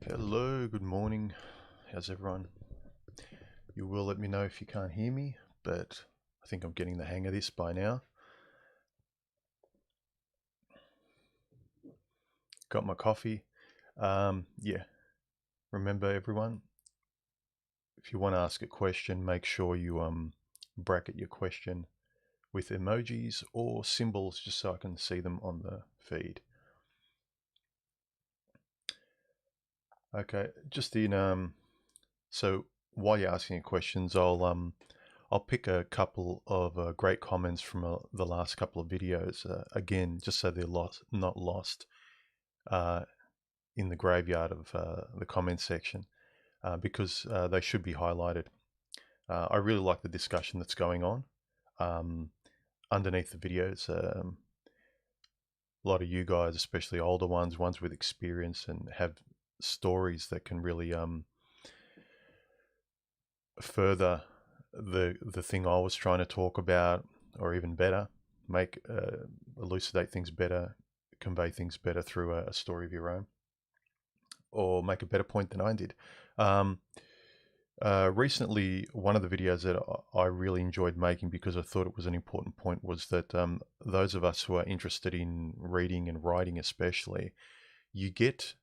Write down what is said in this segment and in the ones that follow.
Hello, good morning. How's everyone? You will let me know if you can't hear me, but I think I'm getting the hang of this by now. Got my coffee. Yeah, remember everyone, if you want to ask a question, make sure you bracket your question with emojis or symbols just so I can see them on the feed. Okay, just in so while you're asking your questions, I'll pick a couple of great comments from the last couple of videos again, just so they're not lost uh, in the graveyard of the comment section, because they should be highlighted. I really like the discussion that's going on underneath the videos. A lot of you guys, especially older ones with experience and have stories that can really further the thing I was trying to talk about, or even better, make elucidate things better, convey things better through a story of your own, or make a better point than I did. Um, Recently, one of the videos that I really enjoyed making because I thought it was an important point was that those of us who are interested in reading and writing, especially, you get,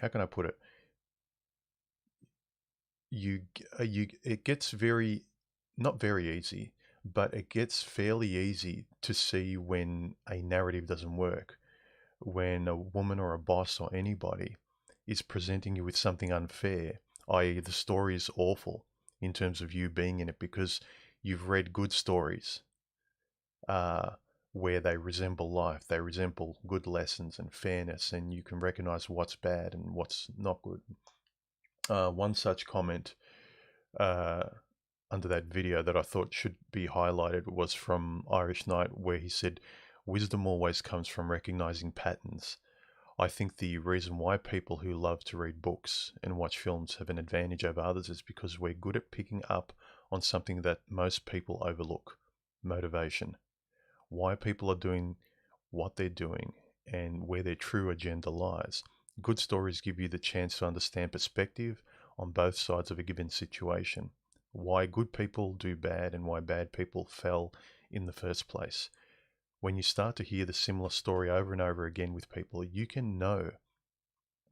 how can I put it? It gets very, not very easy, but it gets fairly easy to see when a narrative doesn't work, when a woman or a boss or anybody is presenting you with something unfair, i.e., the story is awful in terms of you being in it because you've read good stories uh, where they resemble life, they resemble good lessons and fairness, and you can recognize what's bad and what's not good. One such comment uh, under that video that I thought should be highlighted was from Irish Knight, where he said, "Wisdom always comes from recognizing patterns. I think the reason why people who love to read books and watch films have an advantage over others is because we're good at picking up on something that most people overlook: motivation. Why people are doing what they're doing and where their true agenda lies. Good stories give you the chance to understand perspective on both sides of a given situation. Why good people do bad and why bad people fell in the first place. When you start to hear the similar story over and over again with people, you can know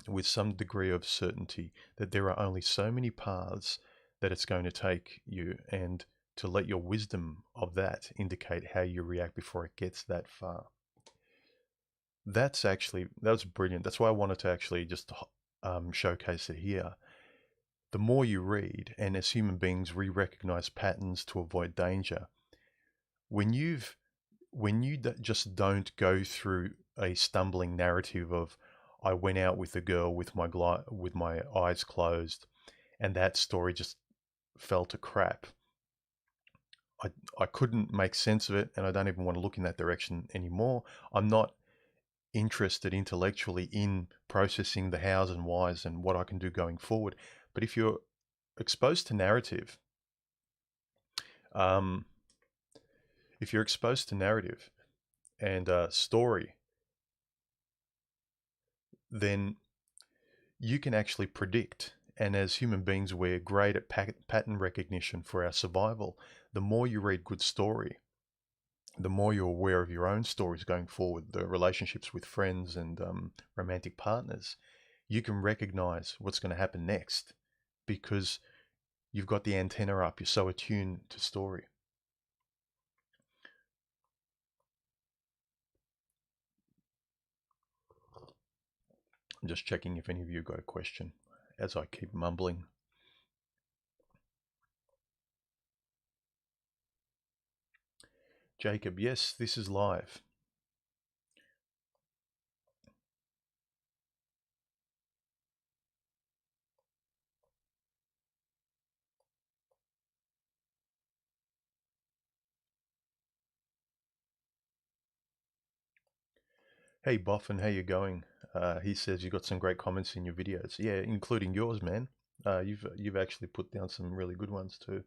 with some degree of certainty that there are only so many paths that it's going to take you, and to let your wisdom of that indicate how you react before it gets that far." That was brilliant. That's why I wanted to actually just showcase it here. The more you read, and as human beings, we recognize patterns to avoid danger. When you've when you just don't go through a stumbling narrative of, I went out with a girl with my eyes closed, and that story just fell to crap. I couldn't make sense of it, and I don't even want to look in that direction anymore. I'm not interested intellectually in processing the hows and whys and what I can do going forward. But if you're exposed to narrative, um, if you're exposed to narrative and story, then you can actually predict. And as human beings, we're great at pattern recognition for our survival. The more you read good story, the more you're aware of your own stories going forward, the relationships with friends and romantic partners, you can recognize what's going to happen next because you've got the antenna up. You're so attuned to story. I'm just checking if any of you got a question as I keep mumbling. Jacob, yes, this is live. Hey, Boffin, how you going? He says you got some great comments in your videos. Yeah, including yours, man. You've actually put down some really good ones too.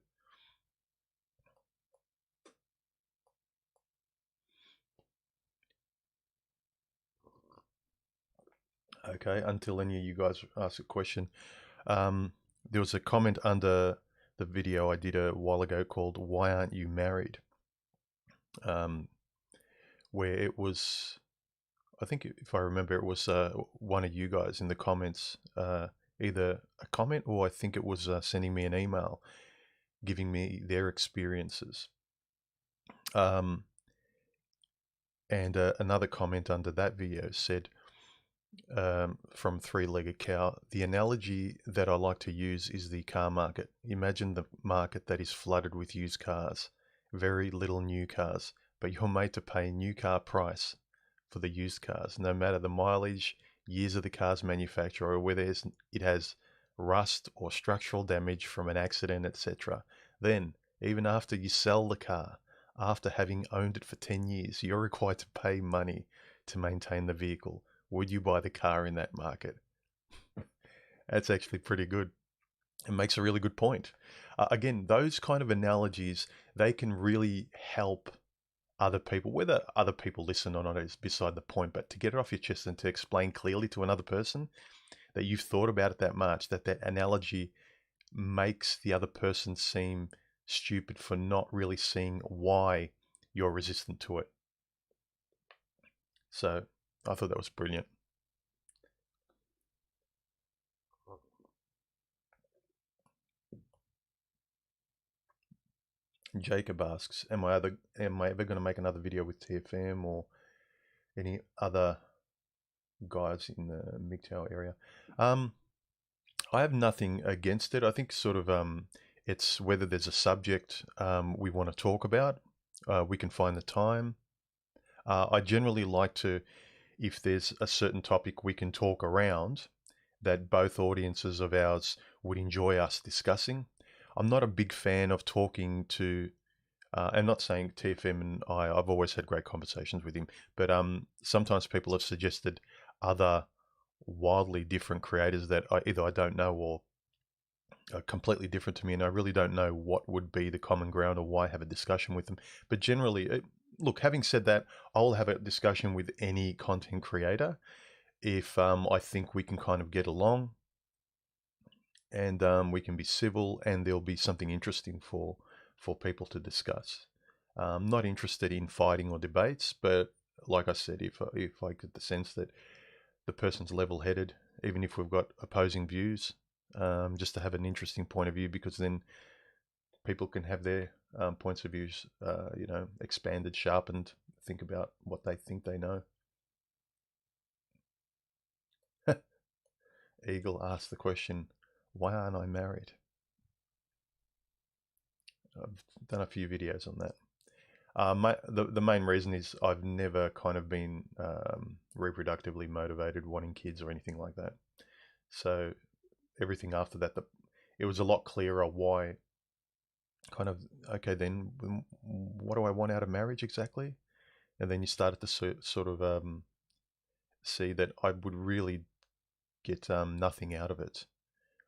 Okay, until any of you guys ask a question. Um, there was a comment under the video I did a while ago called "Why Aren't You Married?" Um, where it was, I think if I remember, it was one of you guys in the comments, either a comment or I think it was sending me an email giving me their experiences. Um, and another comment under that video said, from Three-Legged Cow, the analogy that I like to use is the car market. Imagine the market that is flooded with used cars, very little new cars, but you're made to pay new car price for the used cars, no matter the mileage, years of the car's manufacturer, or whether it has rust or structural damage from an accident, etc. Then, even after you sell the car, after having owned it for 10 years, you're required to pay money to maintain the vehicle. Would you buy the car in that market? That's actually pretty good. It makes a really good point. Again, those kind of analogies, they can really help other people. Whether other people listen or not is beside the point, but to get it off your chest and to explain clearly to another person that you've thought about it that much, that that analogy makes the other person seem stupid for not really seeing why you're resistant to it. So I thought that was brilliant. Jacob asks, am I ever going to make another video with TFM or any other guys in the MGTOW area? I have nothing against it. I think it's whether there's a subject we want to talk about, we can find the time. I generally like to, if there's a certain topic we can talk around that both audiences of ours would enjoy us discussing. I'm not a big fan of talking to and not saying TFM and I've always had great conversations with him, but sometimes people have suggested other wildly different creators that either I don't know or are completely different to me, and I really don't know what would be the common ground or why have a discussion with them. But generally, look, having said that, I'll have a discussion with any content creator if I think we can kind of get along and we can be civil and there'll be something interesting for people to discuss. Not interested in fighting or debates, but like I said, if I get the sense that the person's level-headed, even if we've got opposing views, just to have an interesting point of view, because then people can have their points of views, expanded, sharpened, think about what they think they know. Eagle asked the question, why aren't I married? I've done a few videos on that. The main reason is I've never kind of been reproductively motivated, wanting kids or anything like that. So everything after that, it was a lot clearer why. Kind of okay, then what do I want out of marriage exactly? And then you started to sort of see that I would really get nothing out of it.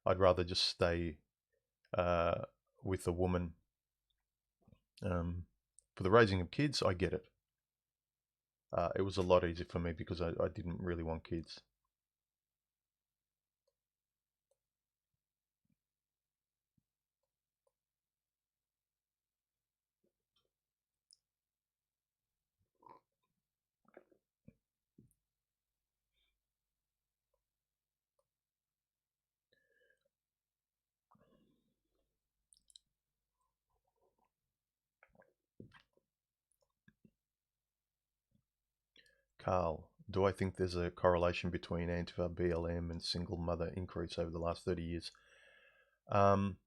I'd rather just stay uh, with a woman. For the raising of kids, I get it. It was a lot easier for me because I didn't really want kids. Carl, do I think there's a correlation between Antifa, BLM, and single mother increase over the last 30 years? Um,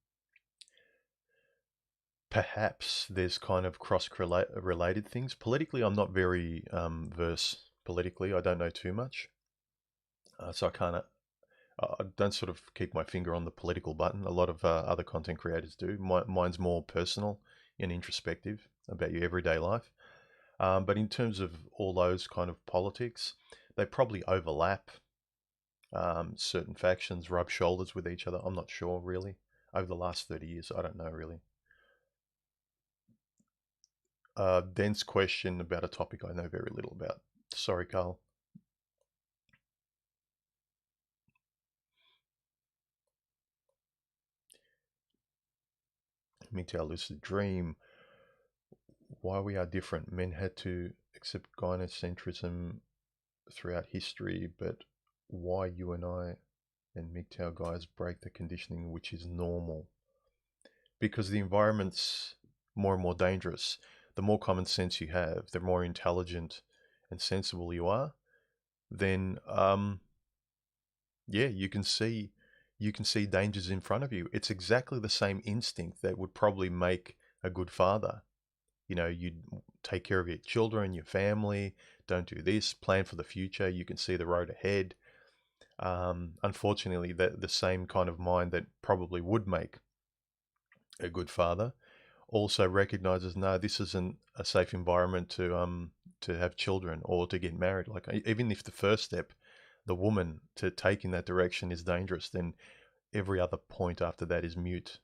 Perhaps there's kind of cross-related things. Politically, I'm not very versed politically. I don't know too much. So I don't sort of keep my finger on the political button. A lot of other content creators do. Mine's more personal and introspective about your everyday life. But in terms of all those kind of politics, they probably overlap. Certain factions rub shoulders with each other. I'm not sure really. Over the last 30 years, I don't know really. Dense question about a topic I know very little about. Sorry, Carl. MGTOW lucid dream, why we are different. Men had to accept gynocentrism throughout history, but why you and I and MGTOW guys break the conditioning, which is normal. Because the environment's more and more dangerous. The more common sense you have, the more intelligent and sensible you are, then yeah, you can see dangers in front of you. It's exactly the same instinct that would probably make a good father. You'd take care of your children, your family, don't do this, plan for the future, you can see the road ahead. Unfortunately, the same kind of mind that probably would make a good father also recognizes, no, this isn't a safe environment to have children or to get married. Like, even if the first step, the woman to take in that direction, is dangerous, then every other point after that is mute.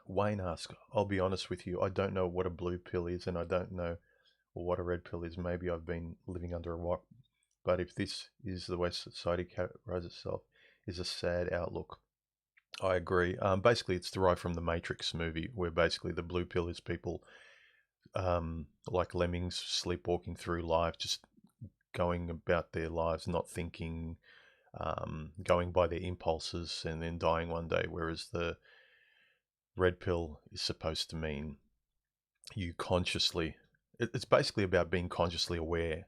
Wayne asks, I'll be honest with you, I don't know what a blue pill is, and I don't know what a red pill is. Maybe I've been living under a rock. But if this is the way society characterizes itself, is a sad outlook. I agree. Basically, it's derived from the Matrix movie, where basically the blue pill is people like lemmings sleepwalking through life, just going about their lives, not thinking, going by their impulses, and then dying one day. Whereas the red pill is supposed to mean you consciously, it's basically about being consciously aware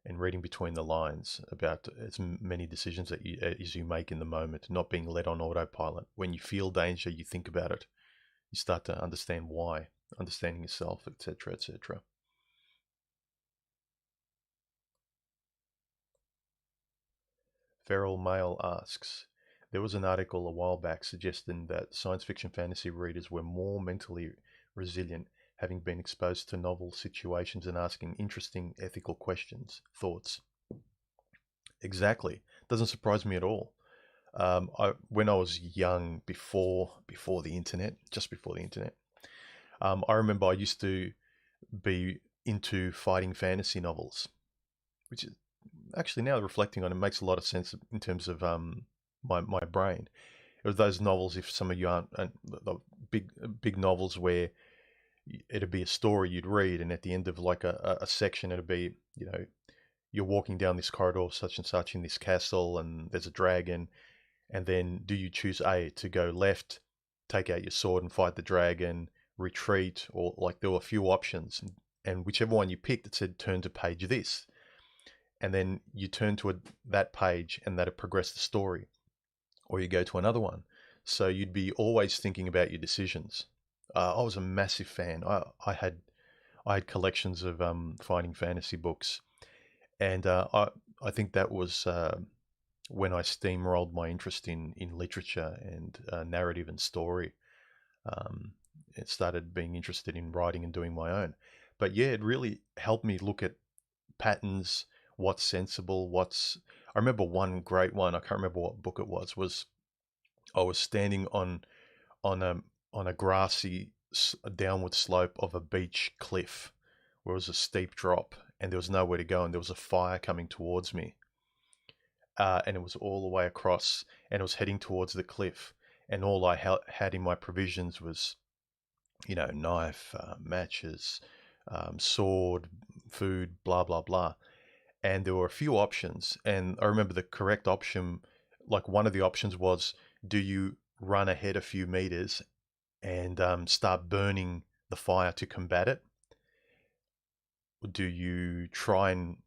and reading between the lines about as many decisions as you make in the moment, not being led on autopilot. When you feel danger, you think about it. You start to understand why, understanding yourself, etc., etc. Feral Male asks, there was an article a while back suggesting that science fiction fantasy readers were more mentally resilient, having been exposed to novel situations and asking interesting ethical questions. Thoughts? Exactly. Doesn't surprise me at all. When I was young, before the internet, just before the internet, I remember I used to be into fighting fantasy novels, which is actually, now reflecting on it, makes a lot of sense in terms of my brain. It was those novels, if some of you aren't, the big novels where it'd be a story you'd read, and at the end of like a section, it'd be, you're walking down this corridor, such and such, in this castle, and there's a dragon, and then do you choose A, to go left, take out your sword and fight the dragon, retreat, or like there were a few options, and whichever one you picked, it said turn to page this, and then you turn to that page, and that'd progress the story, or you go to another one. So you'd be always thinking about your decisions. I was a massive fan. I had collections of fighting fantasy books, and I think that was when I steamrolled my interest in literature and narrative and story. Um, it started being interested in writing and doing my own. But yeah, it really helped me look at patterns, what's sensible, what's. I remember one great one. I can't remember what book it was. Was I was standing on a on a grassy downward slope of a beach cliff, where it was a steep drop, and there was nowhere to go, and there was a fire coming towards me, and it was all the way across, and it was heading towards the cliff, and all I had in my provisions was, knife, matches, sword, food, blah blah blah, and there were a few options, and I remember the correct option, like one of the options was, do you run ahead a few meters and start burning the fire to combat it? Do you try and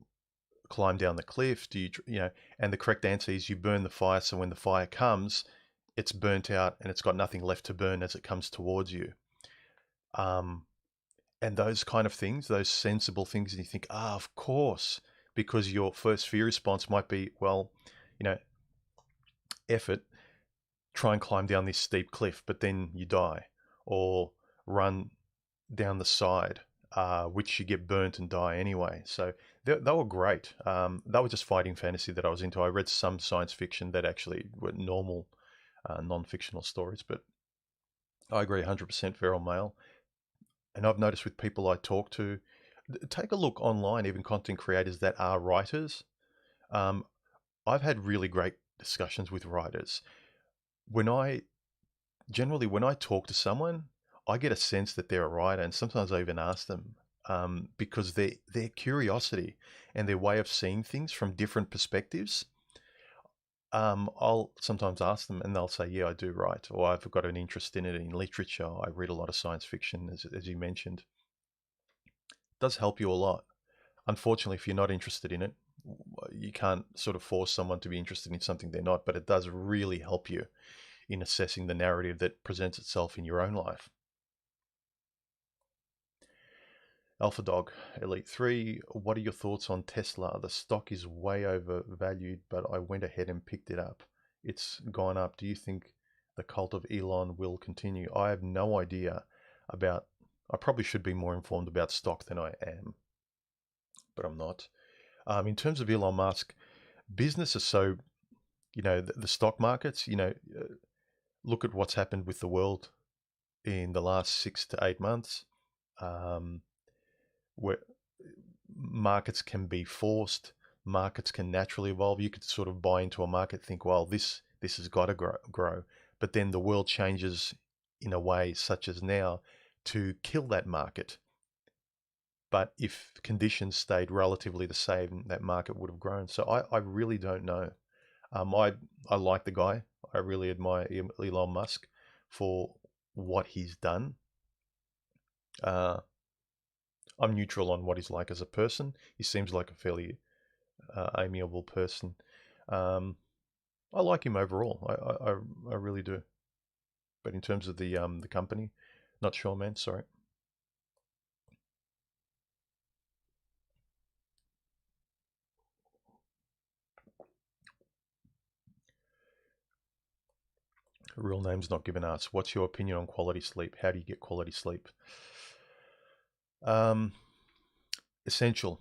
climb down the cliff? Do you? And the correct answer is you burn the fire, so when the fire comes, it's burnt out and it's got nothing left to burn as it comes towards you. Um, and those kind of things, those sensible things, and you think, of course, because your first fear response might be, well, you know, effort, try and climb down this steep cliff, but then you die, or run down the side, which you get burnt and die anyway. So they were great. They were just fighting fantasy that I was into. I read some science fiction that actually were normal, non-fictional stories, but I agree 100% feral male. And I've noticed with people I talk to, Take a look online, even content creators that are writers. Um, I've had really great discussions with writers. When I generally when I talk to someone, I get a sense that they're a writer, and sometimes I even ask them because their curiosity and their way of seeing things from different perspectives. I'll sometimes ask them, and they'll say, "Yeah, I do write," or "I've got an interest in it in literature. I read a lot of science fiction, as you mentioned." It does help you a lot. Unfortunately, if you're not interested in it, you can't sort of force someone to be interested in something they're not, but it does really help you in assessing the narrative that presents itself in your own life. Alpha Dog Elite 3, what are your thoughts on Tesla? The stock is way overvalued, but I went ahead and picked it up. It's gone up. Do you think the cult of Elon will continue? I have no idea about, I probably should be more informed about stock than I am, but I'm not. In terms of Elon Musk, business is so, the stock markets, look at what's happened with the world in the last 6 to 8 months. Um, where markets can be forced, markets can naturally evolve. You could sort of buy into a market, think, well, this has got to grow, but then the world changes in a way such as now to kill that market. But if conditions stayed relatively the same, that market would have grown. So I really don't know. I like the guy. I really admire Elon Musk for what he's done. Uh, I'm neutral on what he's like as a person. He seems like a fairly amiable person. Um, I like him overall. I really do. But in terms of the company, not sure, man. Sorry. Real name's not given us. What's your opinion on quality sleep? How do you get quality sleep? Um, Essential.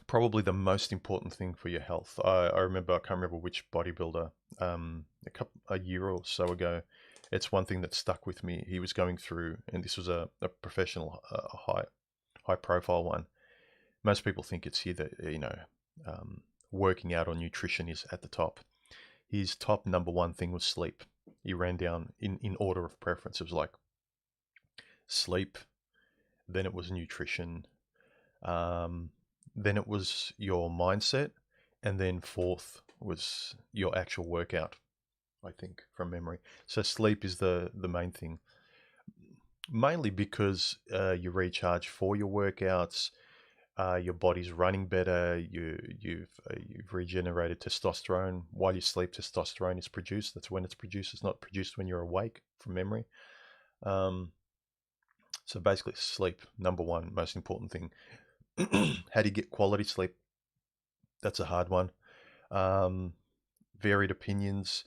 Probably the most important thing for your health. I remember, I can't remember which bodybuilder, a year or so ago, it's one thing that stuck with me. He was going through, and this was a professional, high profile one. Most people think it's here that, um, working out or nutrition is at the top. His top number one thing was sleep. He ran down in order of preference. It was like sleep, then it was nutrition, um, then it was your mindset, and then fourth was your actual workout, I think, from memory. So sleep is the main thing, mainly because you recharge for your workouts. Your body's running better. You've regenerated testosterone. While you sleep, testosterone is produced. That's when it's produced. It's not produced when you're awake, from memory. Um, so basically, sleep, number one, most important thing. How do you get quality sleep? That's a hard one. Um, Varied opinions,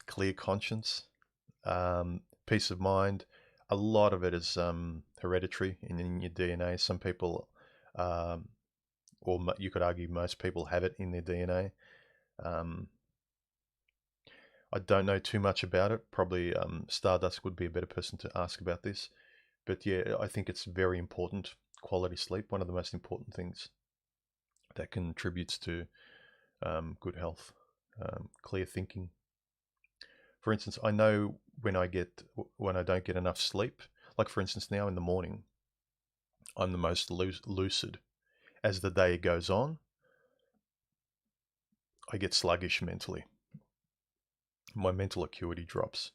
clear conscience, peace of mind. A lot of it is hereditary in your DNA. Some people, um, or you could argue most people have it in their DNA. Um, I don't know too much about it. Probably Stardust would be a better person to ask about this. But yeah, I think it's very important. Quality sleep, one of the most important things that contributes to good health, clear thinking. For instance, I know when I don't get enough sleep. Like for instance, now in the morning, I'm the most lucid. As the day goes on, I get sluggish mentally. My mental acuity drops.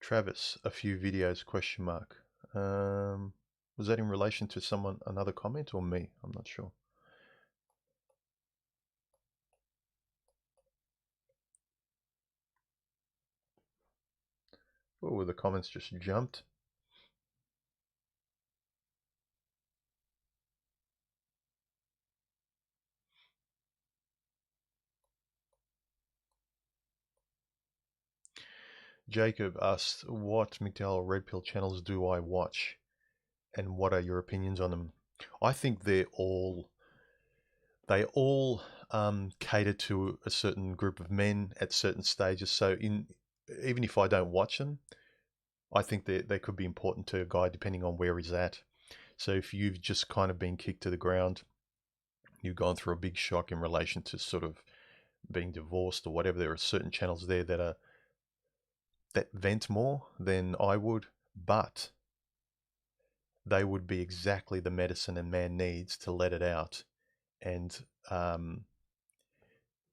Travis, a few videos, question mark. Was that in relation to another comment, or me? I'm not sure. Oh, the comments just jumped. Jacob asked, what McDowell Red Pill channels do I watch, and what are your opinions on them? I think they all cater to a certain group of men at certain stages. So even if I don't watch them, I think they could be important to a guy depending on where he's at. So if you've just kind of been kicked to the ground, you've gone through a big shock in relation to sort of being divorced or whatever, there are certain channels there that vent more than I would, but they would be exactly the medicine a man needs to let it out and,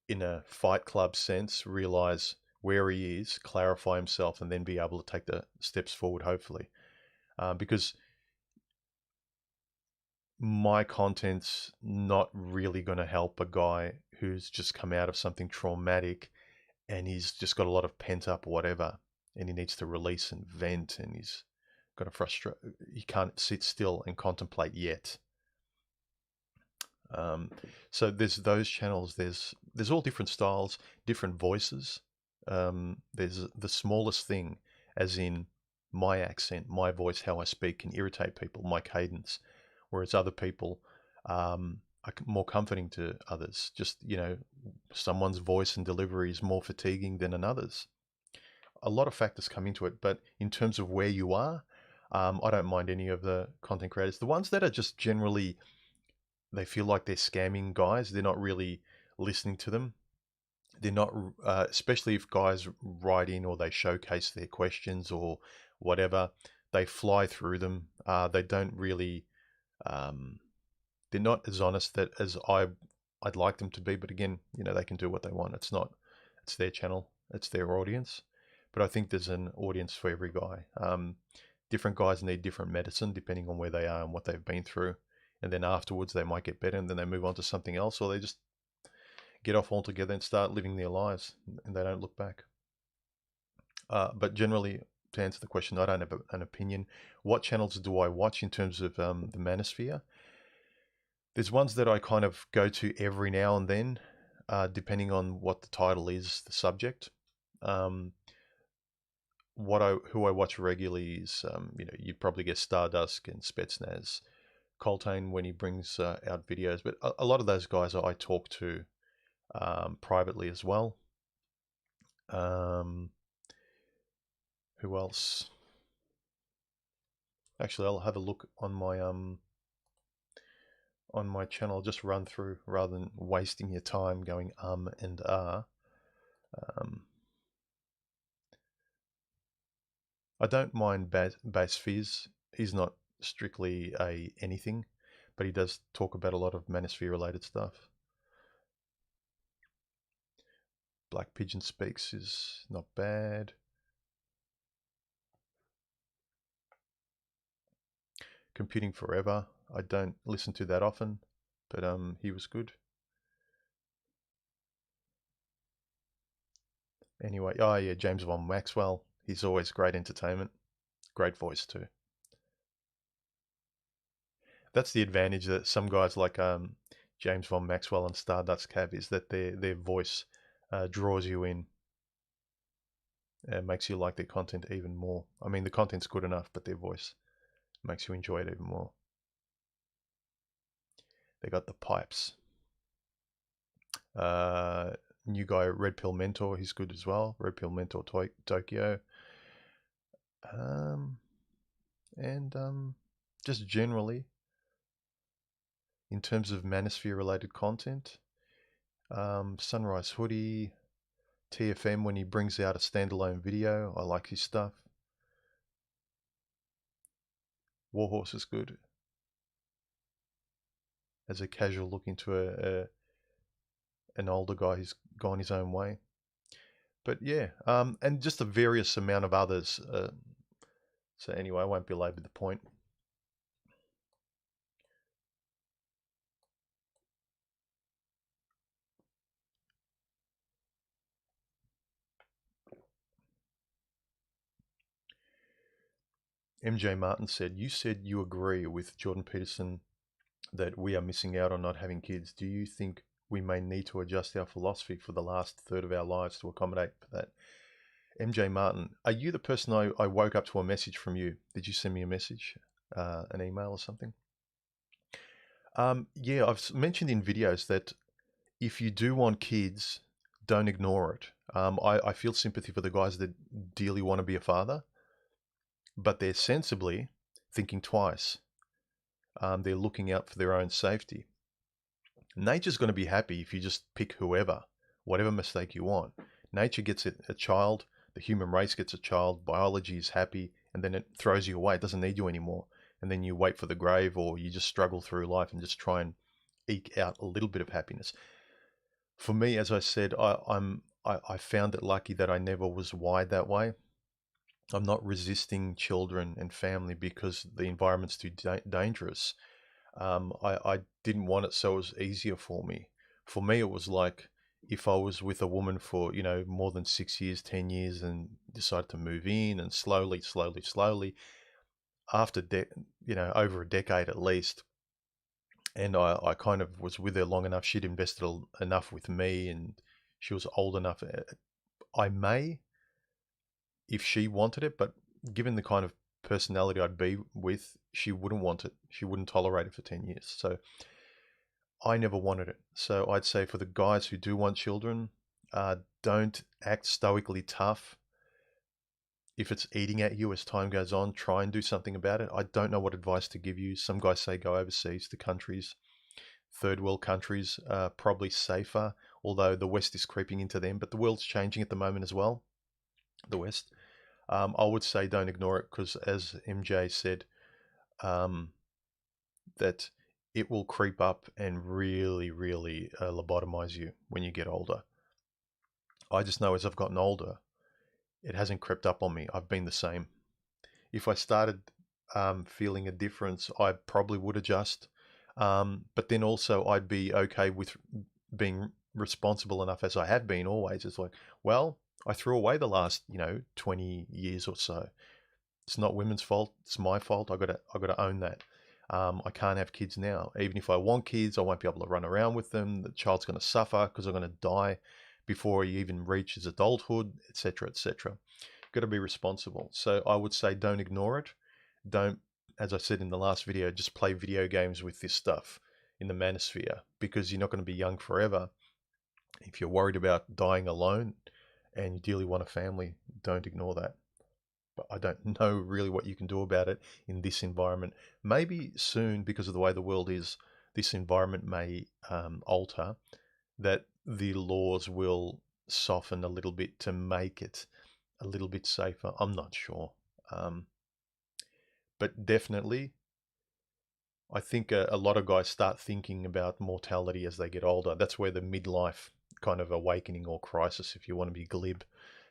in a Fight Club sense, realize where he is, clarify himself, and then be able to take the steps forward, hopefully. Because my content's not really going to help a guy who's just come out of something traumatic and he's just got a lot of pent up whatever, and he needs to release and vent, and he's got a frustration. He can't sit still and contemplate yet. So there's those channels. There's all different styles, different voices. There's the smallest thing, as in my accent, my voice, how I speak can irritate people, my cadence, whereas other people are more comforting to others. Just, someone's voice and delivery is more fatiguing than another's. A lot of factors come into it, but in terms of where you are, I don't mind any of the content creators. The ones that are just generally, they feel like they're scamming guys. They're not really listening to them. They're not, especially if guys write in or they showcase their questions or whatever, they fly through them. They don't really, they're not as honest as I'd like them to be. But again, they can do what they want. It's their channel, it's their audience. But I think there's an audience for every guy. Different guys need different medicine depending on where they are and what they've been through. And then afterwards they might get better and then they move on to something else, or they just get off altogether and start living their lives and they don't look back. But generally, to answer the question, I don't have an opinion. What channels do I watch in terms of the manosphere? There's ones that I kind of go to every now and then, depending on what the title is, the subject. Who I watch regularly is, you'd probably get Stardust and Spetsnaz, Coltane when he brings out videos, but a lot of those guys I talk to privately as well. Who else? Actually, I'll have a look on my channel. I'll just run through rather than wasting your time going and ah. I don't mind Bass Fizz. He's not strictly a anything, but he does talk about a lot of manosphere related stuff. Black Pigeon Speaks is not bad. Computing Forever, I don't listen to that often, but he was good. Anyway, oh yeah, James Von Maxwell, he's always great entertainment. Great voice too. That's the advantage that some guys like James Von Maxwell and Stardust have, is that their voice draws you in. Makes you like their content even more. I mean, the content's good enough, but their voice makes you enjoy it even more. They got the pipes. New guy, Red Pill Mentor, he's good as well. Red Pill Mentor Tokyo. And just generally, in terms of manosphere related content, Sunrise Hoodie, TFM when he brings out a standalone video, I like his stuff. Warhorse is good. As a casual look into an older guy who's gone his own way. But yeah, and just a various amount of others. So anyway, I won't belabor the point. MJ Martin said, "You said you agree with Jordan Peterson that we are missing out on not having kids. Do you think we may need to adjust our philosophy for the last third of our lives to accommodate for that?" MJ Martin, are you the person I woke up to a message from you? Did you send me a message, an email or something? Yeah, I've mentioned in videos that if you do want kids, don't ignore it. I feel sympathy for the guys that dearly want to be a father, but they're sensibly thinking twice. They're looking out for their own safety. Nature's going to be happy if you just pick whoever, whatever mistake you want. Nature gets a child, the human race gets a child, biology is happy, and then it throws you away. It doesn't need you anymore. And then you wait for the grave, or you just struggle through life and just try and eke out a little bit of happiness. For me, as I said, I found it lucky that I never was wired that way. I'm not resisting children and family because the environment's too dangerous. I didn't want it, so it was easier for me. For me, it was like if I was with a woman for, more than 6 years, 10 years, and decided to move in, and slowly, after, over a decade at least, and I kind of was with her long enough, she'd invested enough with me, and she was old enough. I may, if she wanted it, but given the kind of personality I'd be with, she wouldn't want it. She wouldn't tolerate it for 10 years. So I never wanted it. So I'd say for the guys who do want children, don't act stoically tough. If it's eating at you as time goes on, try and do something about it. I don't know what advice to give you. Some guys say go overseas to countries. Third world countries are probably safer, although the West is creeping into them. But the world's changing at the moment as well, the West. I would say don't ignore it because, as MJ said, that it will creep up and really, really lobotomize you when you get older. I just know as I've gotten older, it hasn't crept up on me. I've been the same. If I started feeling a difference, I probably would adjust. But then also, I'd be okay with being responsible enough, as I have been always. It's like, well, I threw away the last, 20 years or so. It's not women's fault. It's my fault. I got to own that. I can't have kids now. Even if I want kids, I won't be able to run around with them. The child's going to suffer because I'm going to die before he even reaches adulthood, etc., etc. Got to be responsible. So I would say don't ignore it. Don't, as I said in the last video, just play video games with this stuff in the manosphere because you're not going to be young forever. If you're worried about dying alone and you dearly want a family, don't ignore that. But I don't know really what you can do about it in this environment. Maybe soon, because of the way the world is, this environment may alter, that the laws will soften a little bit to make it a little bit safer. I'm not sure. But definitely, I think a lot of guys start thinking about mortality as they get older. That's where the midlife kind of awakening or crisis, if you want to be glib,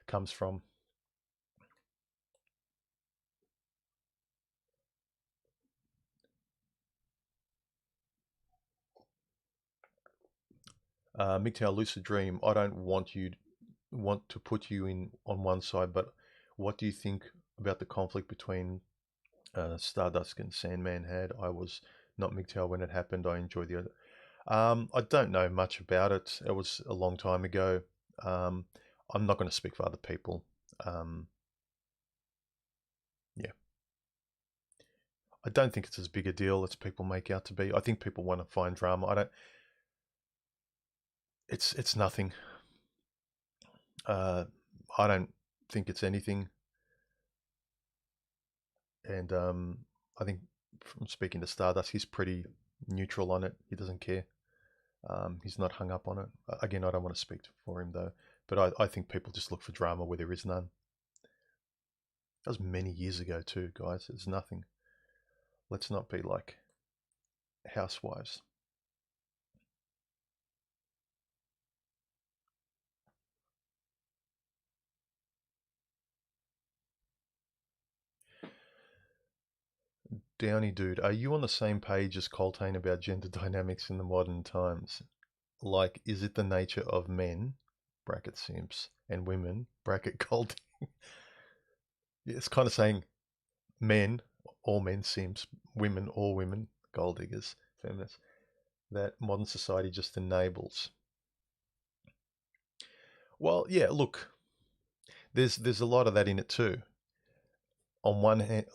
comes from. MGTOW Lucid Dream, I don't want to put you in on one side, but what do you think about the conflict between Stardust and Sandman had? I was not MGTOW when it happened. I enjoyed the other. I don't know much about it. It was a long time ago. I'm not going to speak for other people. Yeah, I don't think it's as big a deal as people make out to be. I think people want to find drama. I don't. It's nothing. I don't think it's anything. And I think from speaking to Stardust, he's pretty neutral on it. He doesn't care. He's not hung up on it. Again, I don't want to speak for him though, but I think people just look for drama where there is none. That was many years ago too, guys. It's nothing. Let's not be like housewives. Downey dude, are you on the same page as Coltane about gender dynamics in the modern times? Like, is it the nature of men, bracket simps, and women, bracket Coltane? It's kind of saying men, all men simps, women, all women, gold diggers, feminists, that modern society just enables. Well, yeah, look, there's a lot of that in it too. On one hand,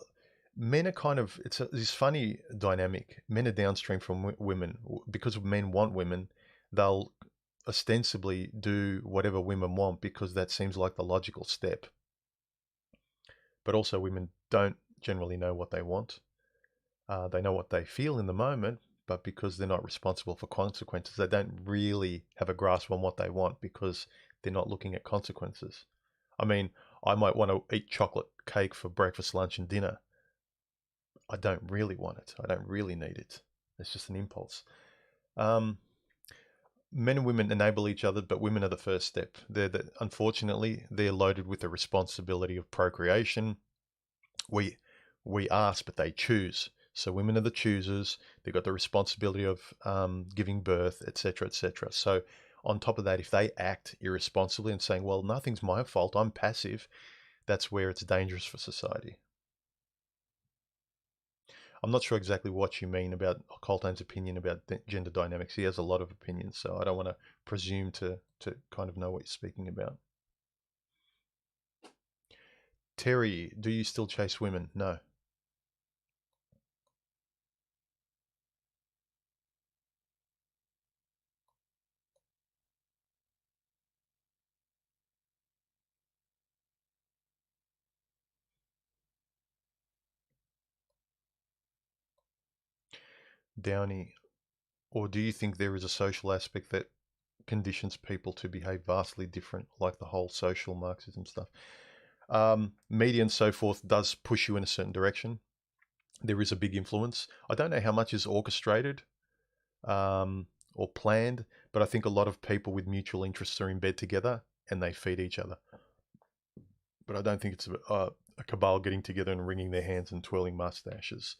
men are kind of it's this funny dynamic. Men are downstream from women because men want women. They'll ostensibly do whatever women want because that seems like the logical step. But also, women don't generally know what they want. They know what they feel in the moment, but because they're not responsible for consequences, they don't really have a grasp on what they want because they're not looking at consequences. I mean, I might want to eat chocolate cake for breakfast, lunch, and dinner. I don't really want it. I don't really need it. It's just an impulse. Um, Men and women enable each other, but women are the first step. Unfortunately, they're loaded with the responsibility of procreation. We we ask, but they choose. So women are the choosers. They've got the responsibility of giving birth, etc., etc. So on top of that, if they act irresponsibly and saying, "Well, nothing's my fault. I'm passive," that's where it's dangerous for society. I'm not sure exactly what you mean about Coltane's opinion about gender dynamics. He has a lot of opinions, so I don't want to presume to kind of know what you're speaking about. Terry, do you still chase women? No. Downey, or do you think there is a social aspect that conditions people to behave vastly different, like the whole social Marxism stuff? Media and so forth does push you in a certain direction. There is a big influence. I don't know how much is orchestrated or planned, but I think a lot of people with mutual interests are in bed together and they feed each other. But I don't think it's a cabal getting together and wringing their hands and twirling mustaches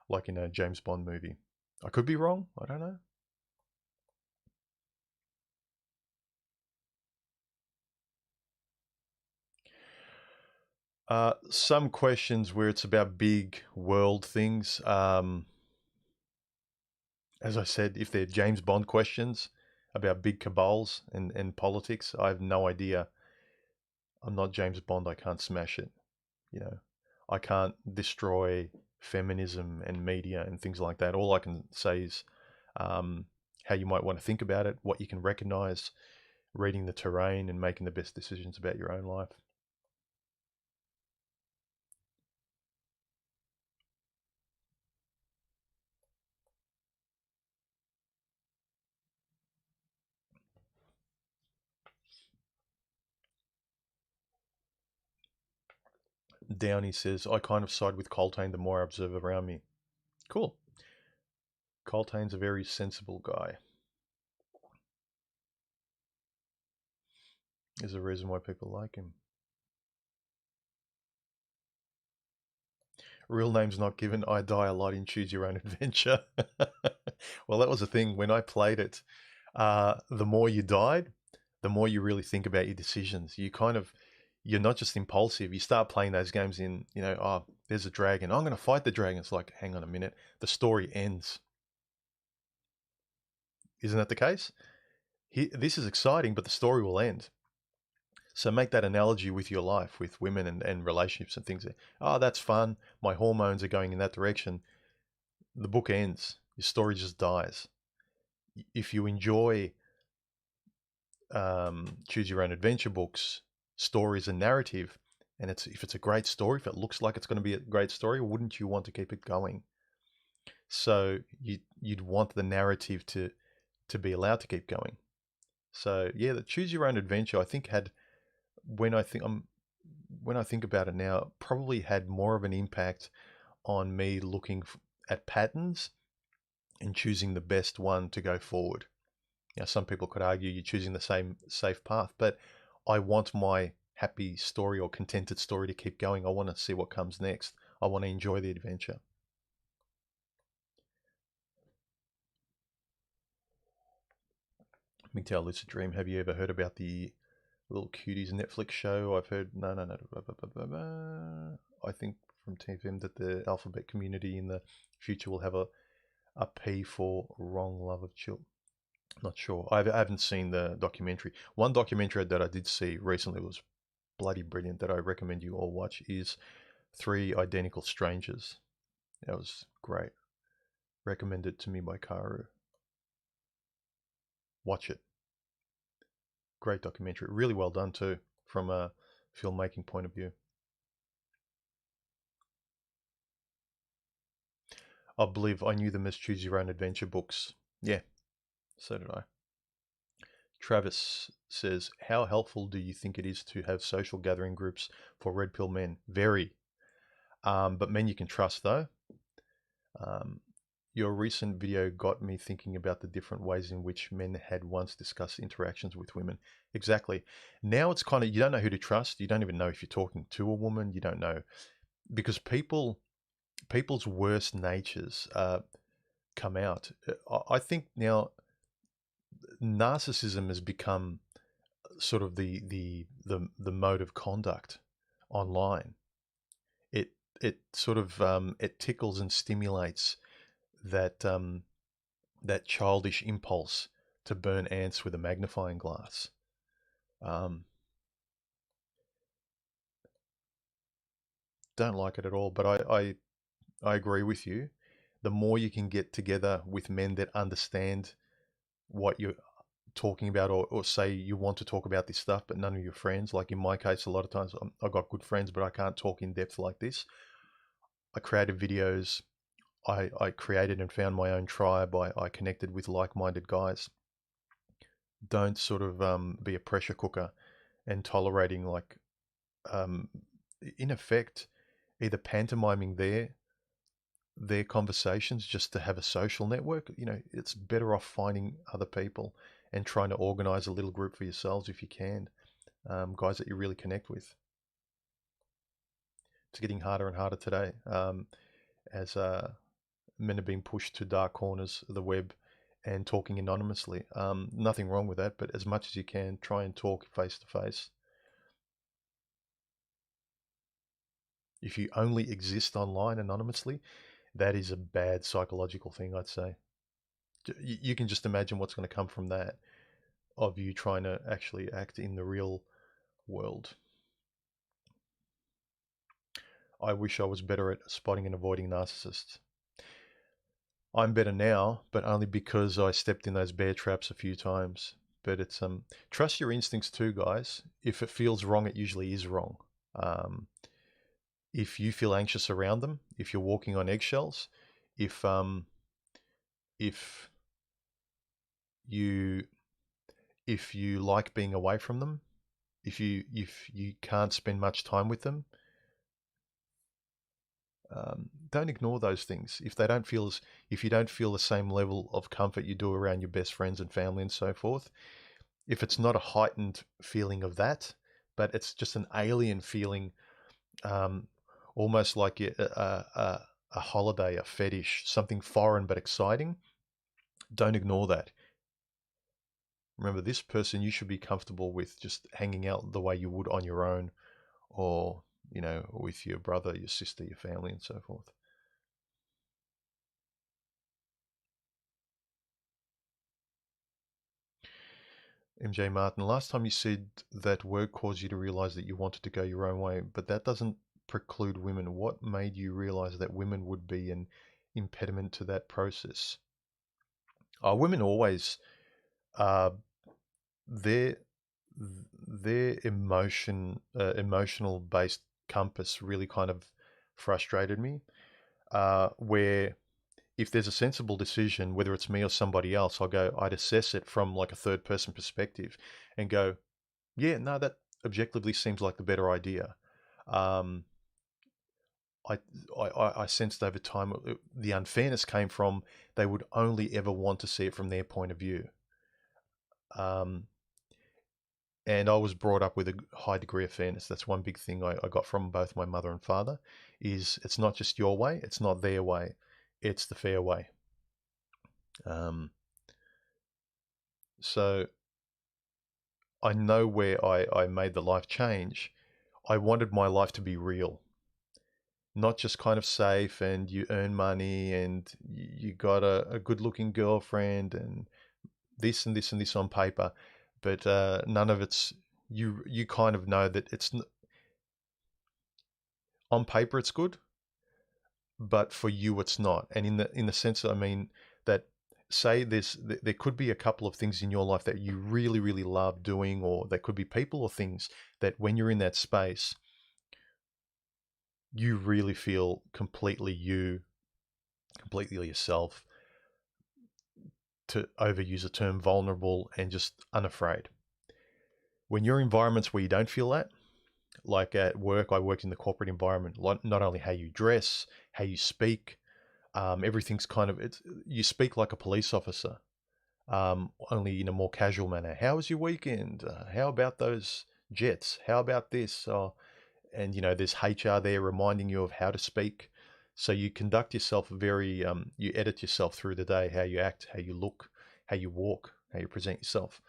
like in a James Bond movie. I could be wrong. I don't know. Some questions where it's about big world things. As I said, if they're James Bond questions about big cabals and politics, I have no idea. I'm not James Bond. I can't smash it. You know, I can't destroy feminism and media and things like that. All I can say is um, how you might want to think about it, what you can recognize, reading the terrain, and making the best decisions about your own life. Downey says, I kind of side with Coltane the more I observe around me. Cool. Coltane's a very sensible guy. There's a reason why people like him. Real name's not given. I die a lot in Choose Your Own Adventure. Well, that was the thing. When I played it, the more you died, the more you really think about your decisions. You're not just impulsive. You start playing those games oh, there's a dragon. I'm going to fight the dragon. It's like, hang on a minute. The story ends. Isn't that the case? This is exciting, but the story will end. So make that analogy with your life, with women and relationships and things. Oh, that's fun. My hormones are going in that direction. The book ends. Your story just dies. If you enjoy choose your own adventure books, stories and narrative, and if it's a great story, if it looks like it's going to be a great story, wouldn't you want to keep it going? So you'd want the narrative to be allowed to keep going. So yeah, the choose your own adventure, I think had when I think when I think about it now, probably had more of an impact on me looking at patterns and choosing the best one to go forward. Now, some people could argue you're choosing the same safe path, but I want my happy story or contented story to keep going. I want to see what comes next. I want to enjoy the adventure. MGTOW Lucid Dream. Have you ever heard about the Little Cuties Netflix show? I've heard no. I think from TFM that the alphabet community in the future will have a P for wrong love of children. Not sure. I haven't seen the documentary. One documentary that I did see recently was bloody brilliant that I recommend you all watch is Three Identical Strangers. That was great. Recommended to me by Karu. Watch it. Great documentary. Really well done too, from a filmmaking point of view. I believe I knew them as Choose Your Own Adventure books. Yeah, so did I. Travis says, how helpful do you think it is to have social gathering groups for red pill men? Very. But men you can trust though. Um, your recent video got me thinking about the different ways in which men had once discussed interactions with women. Exactly. Now it's kind of, you don't know who to trust. You don't even know if you're talking to a woman. You don't know, because people's worst natures come out. I think now narcissism has become sort of the mode of conduct online. It sort of it tickles and stimulates that that childish impulse to burn ants with a magnifying glass. Don't like it at all, but I agree with you. The more you can get together with men that understand what you're talking about, or say you want to talk about this stuff, but none of your friends, like in my case, a lot of times I've got good friends, but I can't talk in depth like this. I created videos. I created and found my own tribe. I connected with like-minded guys. Don't sort of be a pressure cooker and tolerating, like, um, in effect, either pantomiming their conversations just to have a social network. You know, it's better off finding other people and trying to organize a little group for yourselves if you can, guys that you really connect with. It's getting harder and harder today, as men are being pushed to dark corners of the web and talking anonymously. Nothing wrong with that, but as much as you can, try and talk face to face. If you only exist online anonymously, that is a bad psychological thing, I'd say. You can just imagine what's going to come from that, of you trying to actually act in the real world. I wish I was better at spotting and avoiding narcissists. I'm better now, but only because I stepped in those bear traps a few times. But it's trust your instincts too, guys. If it feels wrong, it usually is wrong. If you feel anxious around them, if you're walking on eggshells, if if you if you like being away from them, if you can't spend much time with them, don't ignore those things. If they don't feel as, if you don't feel the same level of comfort you do around your best friends and family and so forth, if it's not a heightened feeling of that, but it's just an alien feeling, um, almost like a holiday, a fetish, something foreign but exciting, don't ignore that. Remember, this person you should be comfortable with just hanging out the way you would on your own, or, you know, with your brother, your sister, your family, and so forth. MJ Martin, last time you said that work caused you to realize that you wanted to go your own way, but that doesn't preclude women. What made you realize that women would be an impediment to that process? Women always, uh, their their emotional based compass really kind of frustrated me. Where if there's a sensible decision, whether it's me or somebody else, I'd assess it from like a third person perspective and go, yeah, no, that objectively seems like the better idea. Um, I, I sensed over time the unfairness came from they would only ever want to see it from their point of view. Um, and I was brought up with a high degree of fairness. That's one big thing I got from both my mother and father, is it's not just your way, it's not their way, it's the fair way. Um, so I know where I made the life change. I wanted my life to be real, not just kind of safe and you earn money and you got a good looking girlfriend and this and this and this on paper, but none of it's, you kind of know that it's on paper it's good, but for you it's not. And in the sense, I mean, that say there could be a couple of things in your life that you really, really love doing, or there could be people or things that when you're in that space, you really feel completely you, completely yourself, to overuse a term, vulnerable and just unafraid. When you're in environments where you don't feel that, like at work, I worked in the corporate environment, not only how you dress, how you speak, everything's kind of, you speak like a police officer, only in a more casual manner. How was your weekend? How about those jets? How about this? And there's HR there reminding you of how to speak. So you conduct yourself very, you edit yourself through the day, how you act, how you look, how you walk, how you present yourself.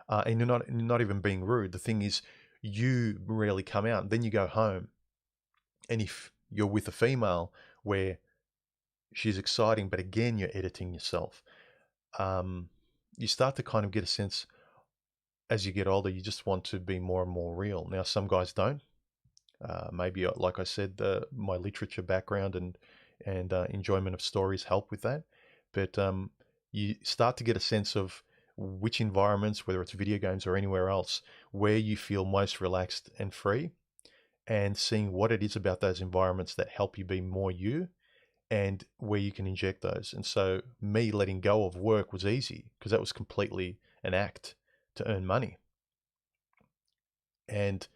And you're not even being rude. The thing is, you rarely come out. Then you go home, and if you're with a female where she's exciting, but again you're editing yourself, you start to kind of get a sense as you get older. You just want to be more and more real. Now, some guys don't. Maybe, like I said, my literature background and enjoyment of stories help with that. But you start to get a sense of which environments, whether it's video games or anywhere else, where you feel most relaxed and free, and seeing what it is about those environments that help you be more you, and where you can inject those. And so me letting go of work was easy because that was completely an act to earn money. And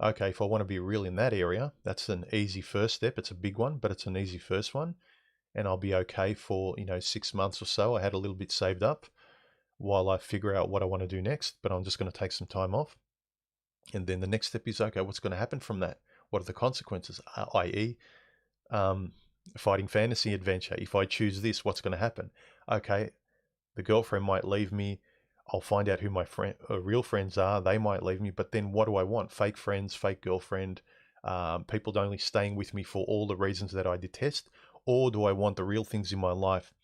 okay, if I want to be real in that area, that's an easy first step. It's a big one, but it's an easy first one. And I'll be okay for, 6 months or so. I had a little bit saved up while I figure out what I want to do next, but I'm just going to take some time off. And then the next step is, okay, what's going to happen from that? What are the consequences? I.e., fighting fantasy adventure. If I choose this, what's going to happen? Okay, the girlfriend might leave me. I'll find out who my real friends are. They might leave me, but then what do I want? Fake friends, fake girlfriend, people only staying with me for all the reasons that I detest, or do I want the real things in my life?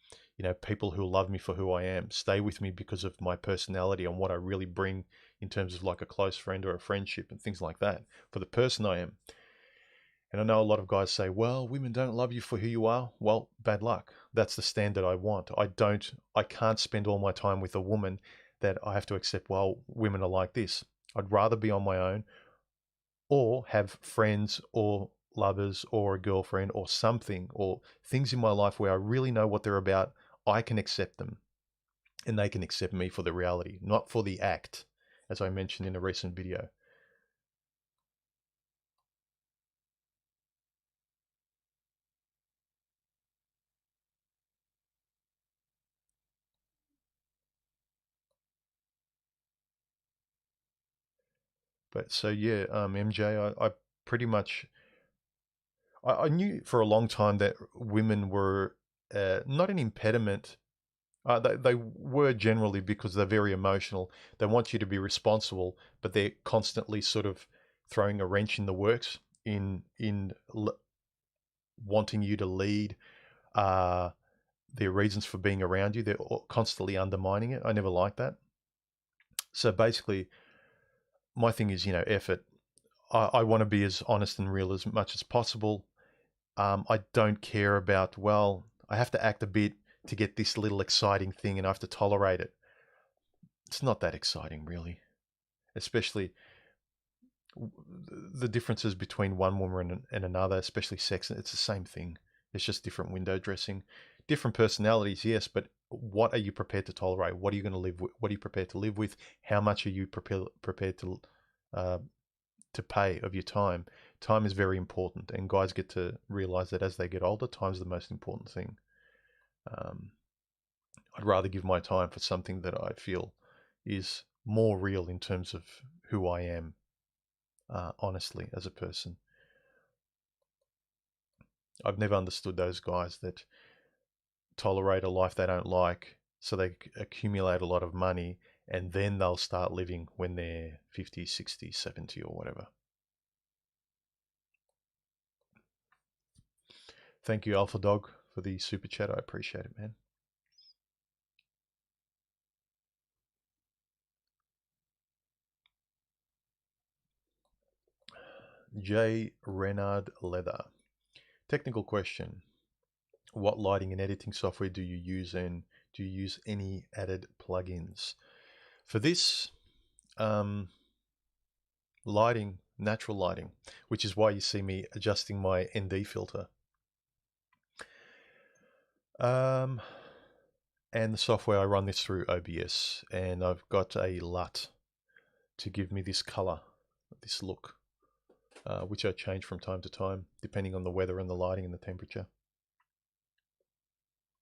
People who love me for who I am, stay with me because of my personality and what I really bring in terms of like a close friend or a friendship and things like that, for the person I am. And I know a lot of guys say, well, women don't love you for who you are. Well, bad luck. That's the standard I want. I can't spend all my time with a woman that I have to accept, well, women are like this. I'd rather be on my own, or have friends or lovers or a girlfriend or something, or things in my life where I really know what they're about. I can accept them and they can accept me for the reality, not for the act, as I mentioned in a recent video. But so yeah, MJ, I pretty much, I knew for a long time that women were not an impediment. They were generally, because they're very emotional. They want you to be responsible, but they're constantly sort of throwing a wrench in the works in wanting you to lead. Uh, their reasons for being around you, they're constantly undermining it. I never liked that. So basically, my thing is, effort. I want to be as honest and real as much as possible. I don't care about, well, I have to act a bit to get this little exciting thing and I have to tolerate it. It's not that exciting, really. Especially the differences between one woman and another, especially sex, it's the same thing. It's just different window dressing. Different personalities, yes, but what are you prepared to tolerate? What are you going to live with? What are you prepared to live with? How much are you prepared uh, to pay of your time? Time is very important, and guys get to realize that as they get older, time's the most important thing. Um, I'd rather give my time for something that I feel is more real in terms of who I am, honestly, as a person. I've never understood those guys that tolerate a life they don't like, so they accumulate a lot of money, and then they'll start living when they're 50, 60, 70 or whatever. Thank you, Alpha Dog, for the super chat. I appreciate it, man. J. Renard Leather. Technical question. What lighting and editing software do you use, and Do you use any added plugins? For this, lighting, natural lighting, which is why you see me adjusting my ND filter. And the software, I run this through OBS, and I've got a LUT to give me this color, this look, which I change from time to time, depending on the weather and the lighting and the temperature.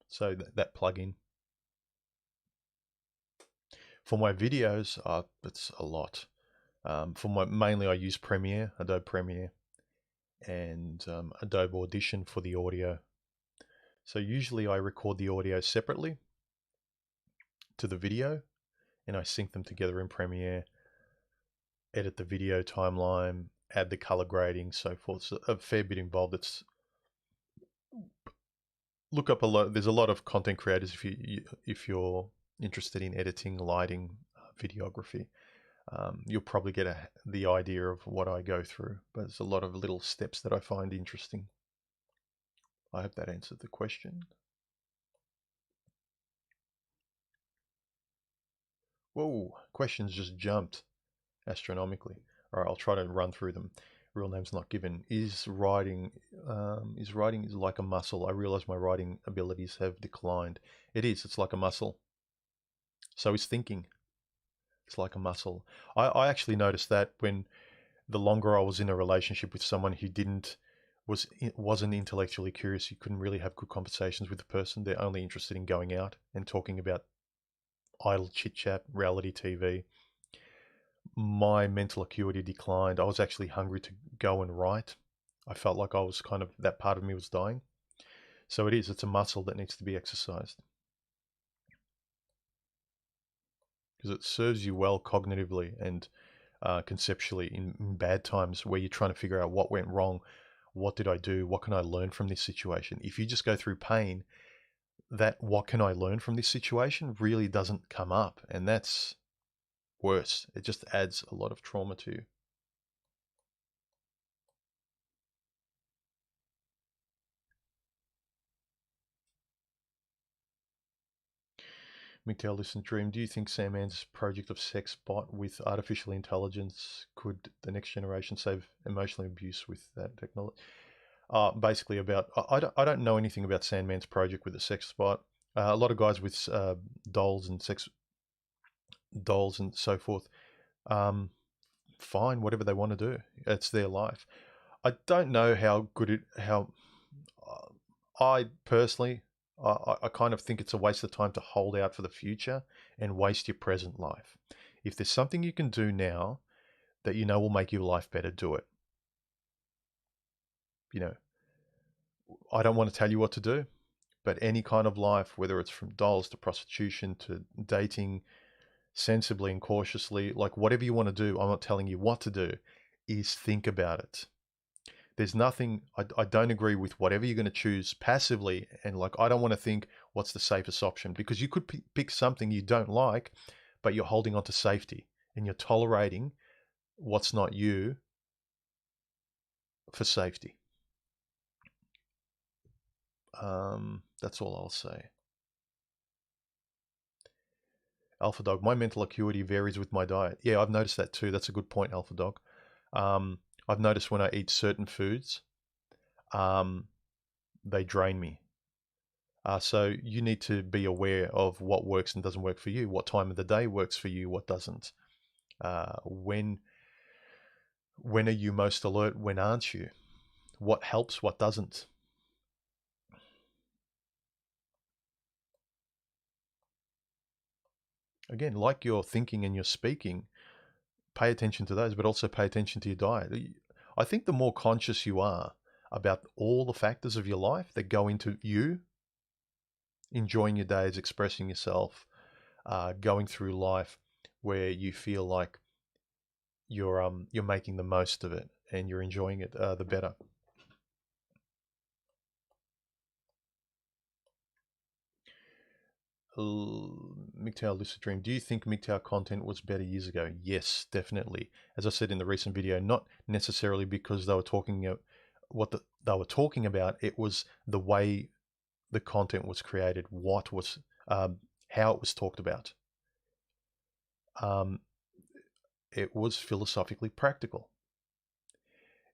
So that plugin. For my videos, it's a lot. Mainly I use Premiere, Adobe Premiere, and Adobe Audition for the audio. So usually I record the audio separately to the video, and I sync them together in Premiere, edit the video timeline, add the color grading, so forth. So a fair bit involved. It's look up a lot. There's a lot of content creators if you're interested in editing, lighting, videography. You'll probably get the idea of what I go through, but there's a lot of little steps that I find interesting. I hope that answered the question. Whoa, questions just jumped astronomically. All right, I'll try to run through them. Real name's not given. Is writing like a muscle? I realize my writing abilities have declined. It is. It's like a muscle. So is thinking. It's like a muscle. I actually noticed that when the longer I was in a relationship with someone who wasn't intellectually curious, you couldn't really have good conversations with the person. They're only interested in going out and talking about idle chit chat, reality TV. My mental acuity declined. I was actually hungry to go and write. I felt like I was that part of me was dying. So it's a muscle that needs to be exercised. Because it serves you well cognitively and conceptually in bad times where you're trying to figure out what went wrong, what did I do, what can I learn from this situation. If you just go through pain, that what can I learn from this situation really doesn't come up, and that's worse. It just adds a lot of trauma to you. MGTOW Listen Dream, do you think Sandman's project of sex bot with artificial intelligence could the next generation save emotional abuse with that technology? Basically about, I don't know anything about Sandman's project with the sex bot. A lot of guys with dolls and so forth, fine, whatever they want to do. It's their life. I don't know I personally, I kind of think it's a waste of time to hold out for the future and waste your present life. If there's something you can do now that you know will make your life better, do it. I don't want to tell you what to do, but any kind of life, whether it's from dolls to prostitution to dating sensibly and cautiously, like whatever you want to do, I'm not telling you what to do, is think about it. There's nothing, I don't agree with whatever you're going to choose passively. And I don't want to think what's the safest option, because you could pick something you don't like, but you're holding on to safety and you're tolerating what's not you for safety. That's all I'll say. Alpha Dog, my mental acuity varies with my diet. Yeah, I've noticed that too. That's a good point, Alpha Dog. I've noticed when I eat certain foods, they drain me. So you need to be aware of what works and doesn't work for you, what time of the day works for you, what doesn't. When are you most alert, when aren't you? What helps, what doesn't? Again, like your thinking and your speaking, pay attention to those, but also pay attention to your diet. I think the more conscious you are about all the factors of your life that go into you enjoying your days, expressing yourself, going through life where you feel like you're making the most of it and you're enjoying it, the better. MGTOW Lucid Dream, do you think MGTOW content was better years ago? Yes, definitely. As I said in the recent video, not necessarily because they were talking about they were talking about, it was the way the content was created, what was how it was talked about. Um, it was philosophically practical.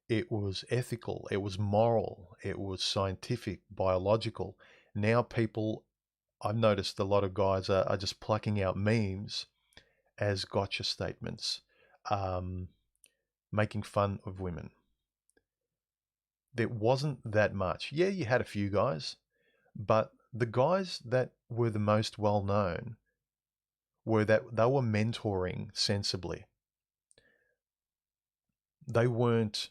It was ethical. It was moral. It was scientific, biological. Now I've noticed a lot of guys are just plucking out memes as gotcha statements, um, making fun of women. There wasn't that much. Yeah, you had a few guys, but the guys that were the most well known were that they were mentoring sensibly. They weren't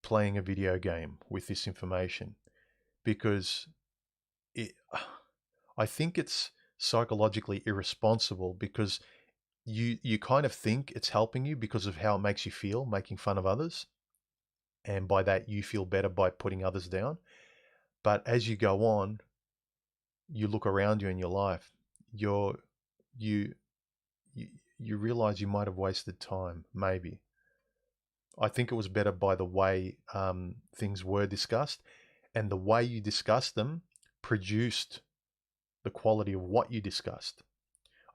playing a video game with this information because it, I think it's psychologically irresponsible because you kind of think it's helping you because of how it makes you feel making fun of others, and by that you feel better by putting others down. But as you go on, you look around you in your life, you're you you, you realize you might have wasted time, maybe. I think it was better by the way things were discussed, and the way you discussed them produced the quality of what you discussed.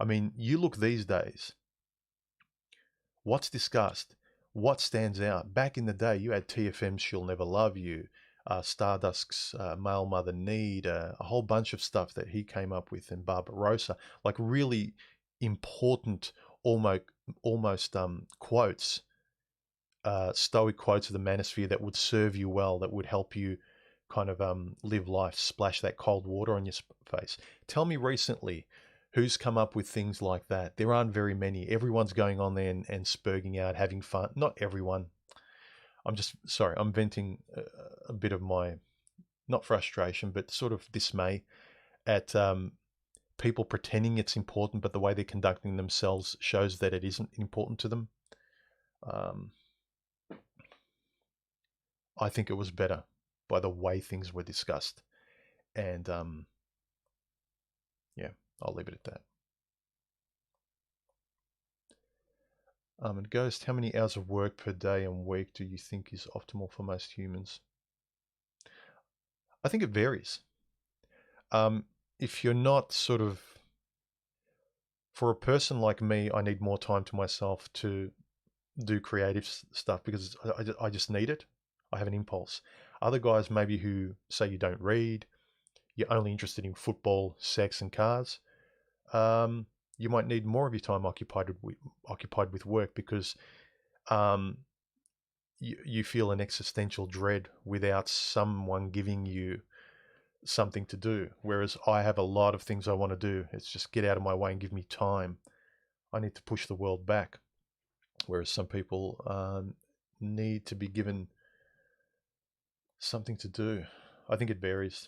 I mean, you look these days, what's discussed, what stands out. Back in the day, you had TFM's She'll Never Love You, Stardust's Male Mother Need, a whole bunch of stuff that he came up with, and Barbarossa, like really important, almost quotes, stoic quotes of the manosphere that would serve you well, that would help you kind of live life, splash that cold water on your face. Tell me recently, who's come up with things like that? There aren't very many. Everyone's going on there and spurging out, having fun. Not everyone. I'm just sorry. I'm venting a bit of my, not frustration, but sort of dismay at people pretending it's important, but the way they're conducting themselves shows that it isn't important to them. I think it was better by the way things were discussed. And yeah, I'll leave it at that. And Ghost, how many hours of work per day and week do you think is optimal for most humans? I think it varies. If you're not sort of, for a person like me, I need more time to myself to do creative stuff because I just need it. I have an impulse. Other guys, maybe who say you don't read, you're only interested in football, sex, and cars. You might need more of your time occupied with work because you feel an existential dread without someone giving you something to do. Whereas I have a lot of things I want to do. It's just get out of my way and give me time. I need to push the world back. Whereas some people need to be given something to do. I think it varies.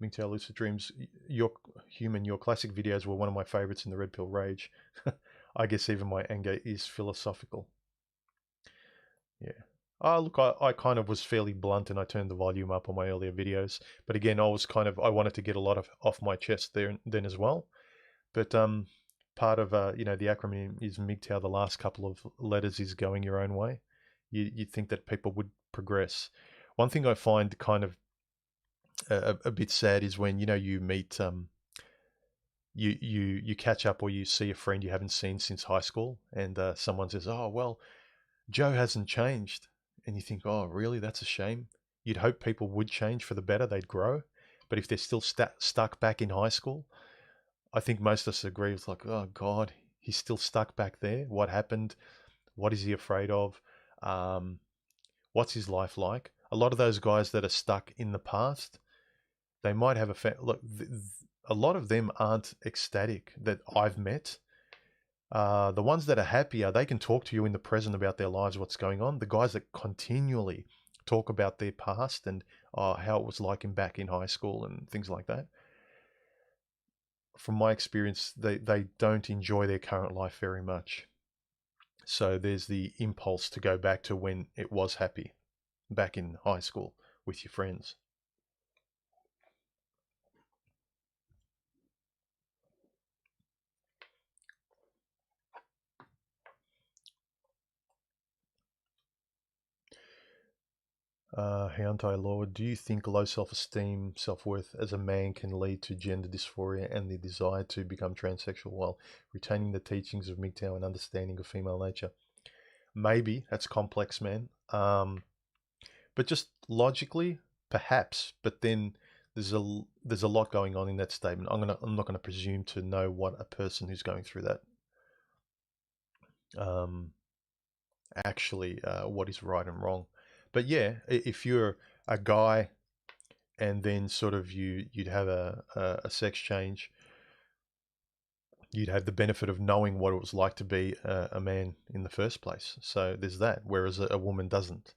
Mingtao Lucid Dreams, your classic videos were one of my favorites in the Red Pill Rage. I guess even my anger is philosophical. Yeah. Look, I kind of was fairly blunt and I turned the volume up on my earlier videos. But again, I wanted to get a lot of off my chest there then as well. But part of the acronym is MGTOW. The last couple of letters is going your own way. You'd think that people would progress. One thing I find kind of a bit sad is when you meet you catch up or you see a friend you haven't seen since high school, and someone says, "Oh well, Joe hasn't changed," and you think, "Oh really? That's a shame." You'd hope people would change for the better; they'd grow. But if they're still stuck back in high school, I think most of us agree with like, "Oh God, he's still stuck back there. What happened? What is he afraid of? What's his life like?" A lot of those guys that are stuck in the past, they might have look. A lot of them aren't ecstatic that I've met. The ones that are happier, they can talk to you in the present about their lives, what's going on. The guys that continually talk about their past and how it was like back in high school and things like that, from my experience, they don't enjoy their current life very much. So there's the impulse to go back to when it was happy, back in high school with your friends. Hey, Anti-Lord, do you think low self-esteem, self-worth as a man can lead to gender dysphoria and the desire to become transsexual while retaining the teachings of MGTOW and understanding of female nature? Maybe. That's complex, man. But just logically, perhaps. But then there's a lot going on in that statement. I'm not gonna presume to know what a person who's going through that um, actually what is right and wrong. But yeah, if you're a guy and then sort of you'd have a sex change, you'd have the benefit of knowing what it was like to be a man in the first place. So there's that, whereas a woman doesn't.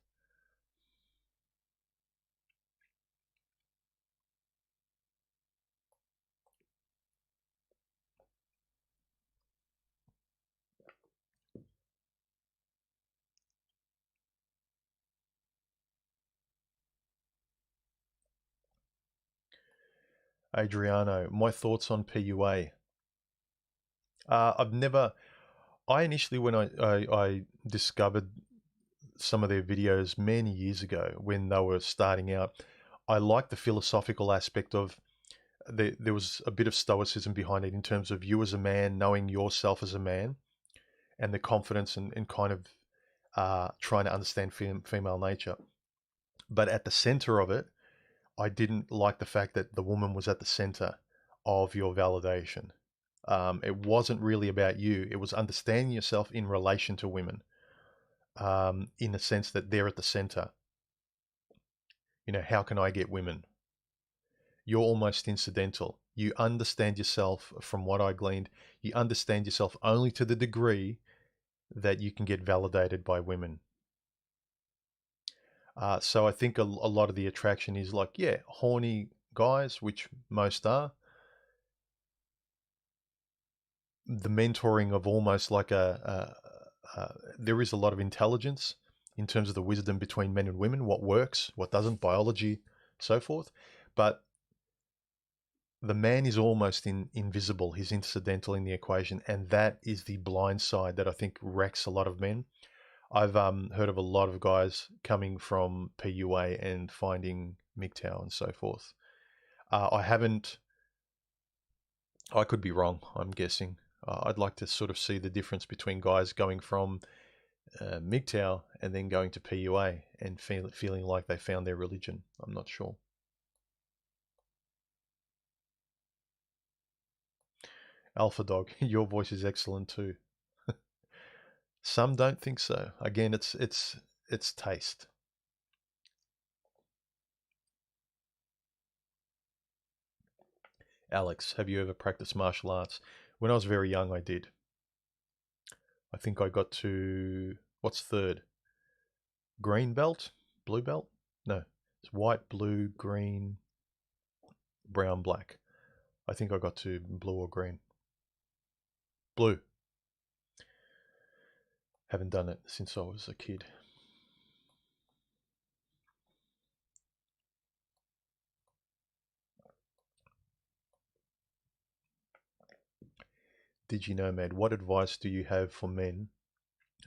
Adriano, my thoughts on PUA. I've never. I initially, when I discovered some of their videos many years ago when they were starting out, I liked the philosophical aspect of there was a bit of stoicism behind it in terms of you as a man knowing yourself as a man and the confidence and kind of trying to understand female nature. But at the center of it, I didn't like the fact that the woman was at the center of your validation. It wasn't really about you. It was understanding yourself in relation to women, in the sense that they're at the center. You know, how can I get women? You're almost incidental. You understand yourself, from what I gleaned, you understand yourself only to the degree that you can get validated by women. So I think a lot of the attraction is like, yeah, horny guys, which most are. The mentoring of almost like there is a lot of intelligence in terms of the wisdom between men and women, what works, what doesn't, biology, so forth. But the man is almost invisible. He's incidental in the equation, and that is the blind side that I think wrecks a lot of men. I've heard of a lot of guys coming from PUA and finding MGTOW and so forth. I haven't. I could be wrong. I'm guessing. I'd like to sort of see the difference between guys going from MGTOW and then going to PUA and feeling like they found their religion. I'm not sure. Alpha Dog, your voice is excellent too. Some don't think so. Again, it's taste. Alex, have you ever practiced martial arts? When I was very young, I did. I think I got to what's third? Green belt? Blue belt? No, it's white, blue, green, brown, black. I think I got to blue or green. Blue. Haven't done it since I was a kid. DigiNomad, what advice do you have for men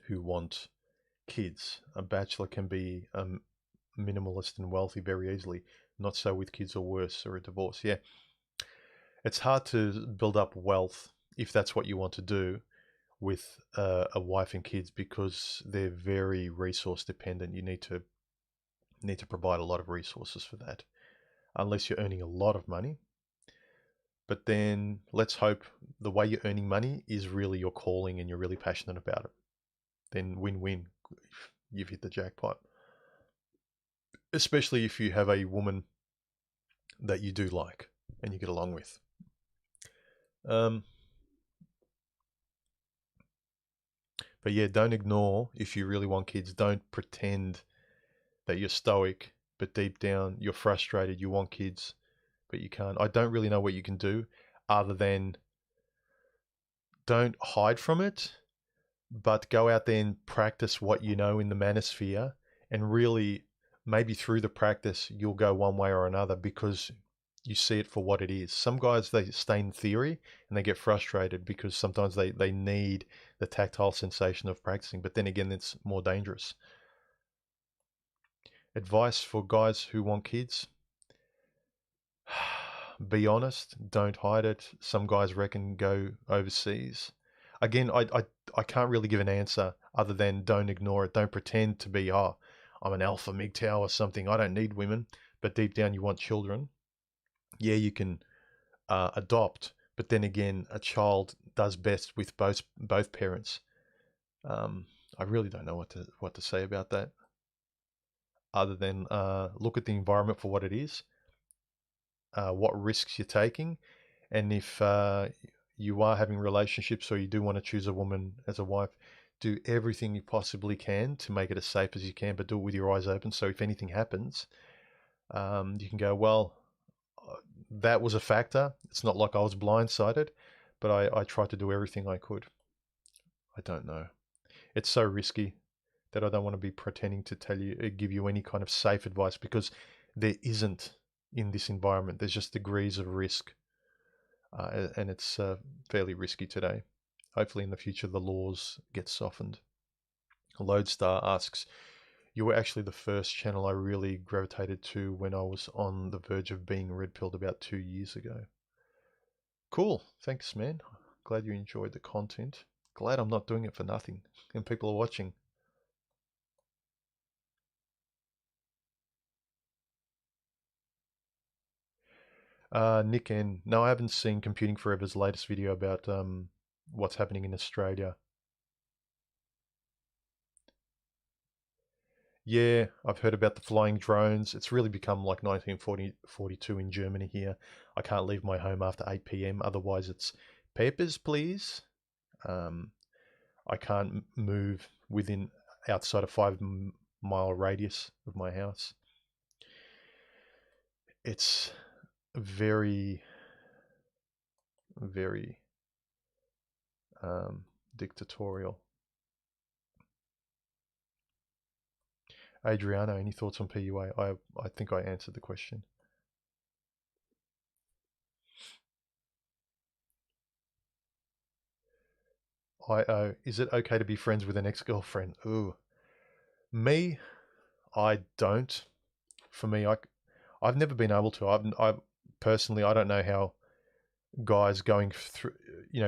who want kids? A bachelor can be minimalist and wealthy very easily. Not so with kids, or worse, or a divorce. Yeah, it's hard to build up wealth if that's what you want to do with a wife and kids, because they're very resource dependent. You need to provide a lot of resources for that, unless you're earning a lot of money. But then let's hope the way you're earning money is really your calling and you're really passionate about it. Then win-win. You've hit the jackpot. Especially if you have a woman that you do like and you get along with. But yeah, don't ignore, if you really want kids, don't pretend that you're stoic, but deep down you're frustrated, you want kids, but you can't. I don't really know what you can do other than don't hide from it, but go out there and practice what you know in the manosphere, and really, maybe through the practice, you'll go one way or another because you see it for what it is. Some guys, they stay in theory and they get frustrated because sometimes they need the tactile sensation of practicing, but then again, it's more dangerous. Advice for guys who want kids: be honest, don't hide it. Some guys reckon go overseas. Again, I can't really give an answer other than don't ignore it. Don't pretend to be, oh, I'm an alpha MGTOW or something. I don't need women, but deep down you want children. Yeah, you can adopt, but then again, a child does best with both parents. I really don't know what to say about that, other than look at the environment for what it is, what risks you're taking, and if you are having relationships or you do want to choose a woman as a wife, do everything you possibly can to make it as safe as you can, but do it with your eyes open. So if anything happens, you can go, well, that was a factor. It's not like I was blindsided, but I tried to do everything I could. I don't know. It's so risky that I don't want to be pretending to tell you, give you any kind of safe advice, because there isn't in this environment. There's just degrees of risk, and it's fairly risky today. Hopefully in the future the laws get softened. Lodestar asks, you were actually the first channel I really gravitated to when I was on the verge of being red-pilled about 2 years ago. Cool. Thanks, man. Glad you enjoyed the content. Glad I'm not doing it for nothing and people are watching. Nick N. No, I haven't seen Computing Forever's latest video about what's happening in Australia. Yeah, I've heard about the flying drones. It's really become like 1942 in Germany here. I can't leave my home after 8 p.m. Otherwise, it's papers, please. I can't move within outside a 5-mile radius of my house. It's very, very dictatorial. Adriano, any thoughts on PUA? I think I answered the question. Is it okay to be friends with an ex-girlfriend? Ooh. Me, I don't. For me, I've never been able to. I personally, I don't know how guys going through,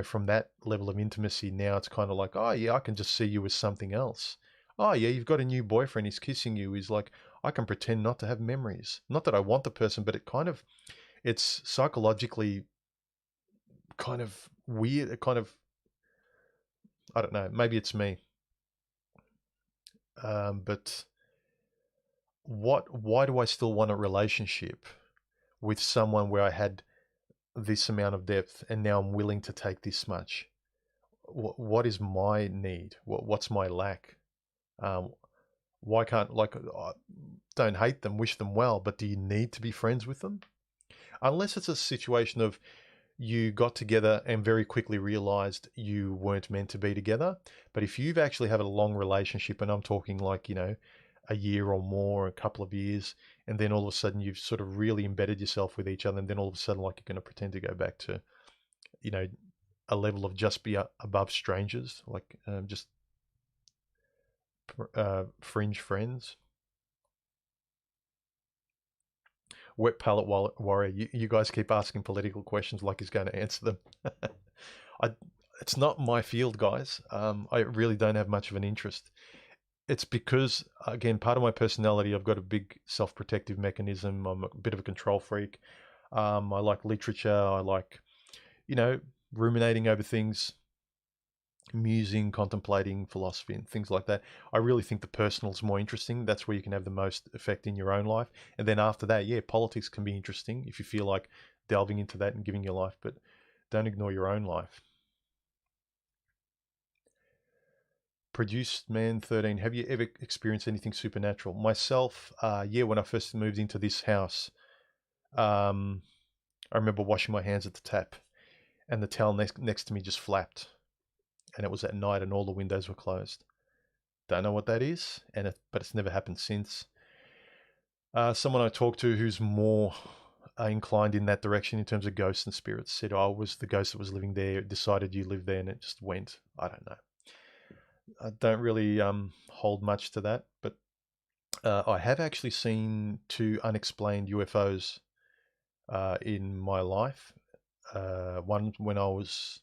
from that level of intimacy now, it's kind of like, oh yeah, I can just see you as something else. Oh yeah, you've got a new boyfriend, he's kissing you. He's like, I can pretend not to have memories. Not that I want the person, but it's psychologically kind of weird. It kind of, I don't know, maybe it's me. But why do I still want a relationship with someone where I had this amount of depth and now I'm willing to take this much? What is my need? What's my lack? Why can't, don't hate them, wish them well, but do you need to be friends with them? Unless it's a situation of you got together and very quickly realized you weren't meant to be together. But if you've actually had a long relationship, and I'm talking like, a year or more, a couple of years, and then all of a sudden you've sort of really embedded yourself with each other, and then all of a sudden, like, you're going to pretend to go back to, a level of just be above strangers, like just fringe friends. Wet palette warrior, you guys keep asking political questions like he's going to answer them. I, it's not my field, guys. I really don't have much of an interest. It's because, again, part of my personality, I've got a big self-protective mechanism. I'm a bit of a control freak. I like literature. I like, ruminating over things, musing, contemplating, philosophy, and things like that. I really think the personal is more interesting. That's where you can have the most effect in your own life. And then after that, yeah, politics can be interesting if you feel like delving into that and giving your life, but don't ignore your own life. Produced Man 13, have you ever experienced anything supernatural? Myself, yeah, when I first moved into this house, I remember washing my hands at the tap and the towel next to me just flapped. And it was at night and all the windows were closed. Don't know what that is, but it's never happened since. Someone I talked to who's more inclined in that direction in terms of ghosts and spirits said, oh, it was the ghost that was living there, decided you lived there and it just went. I don't know. I don't really hold much to that, but I have actually seen 2 unexplained UFOs in my life. One when I was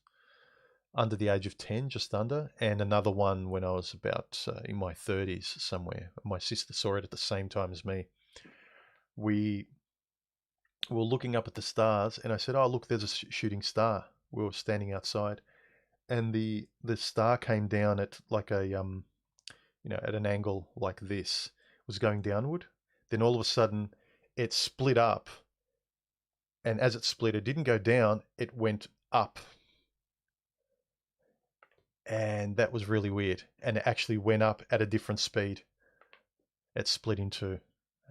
under the age of 10, just under, and another one when I was about in my 30s somewhere. My sister saw it at the same time as me. We were looking up at the stars, and I said, "Oh, look, there's a shooting star." We were standing outside, and the star came down at like a at an angle like this. It was going downward. Then all of a sudden, it split up, and as it split, it didn't go down; it went up, and that was really weird. And it actually went up at a different speed. It split in two.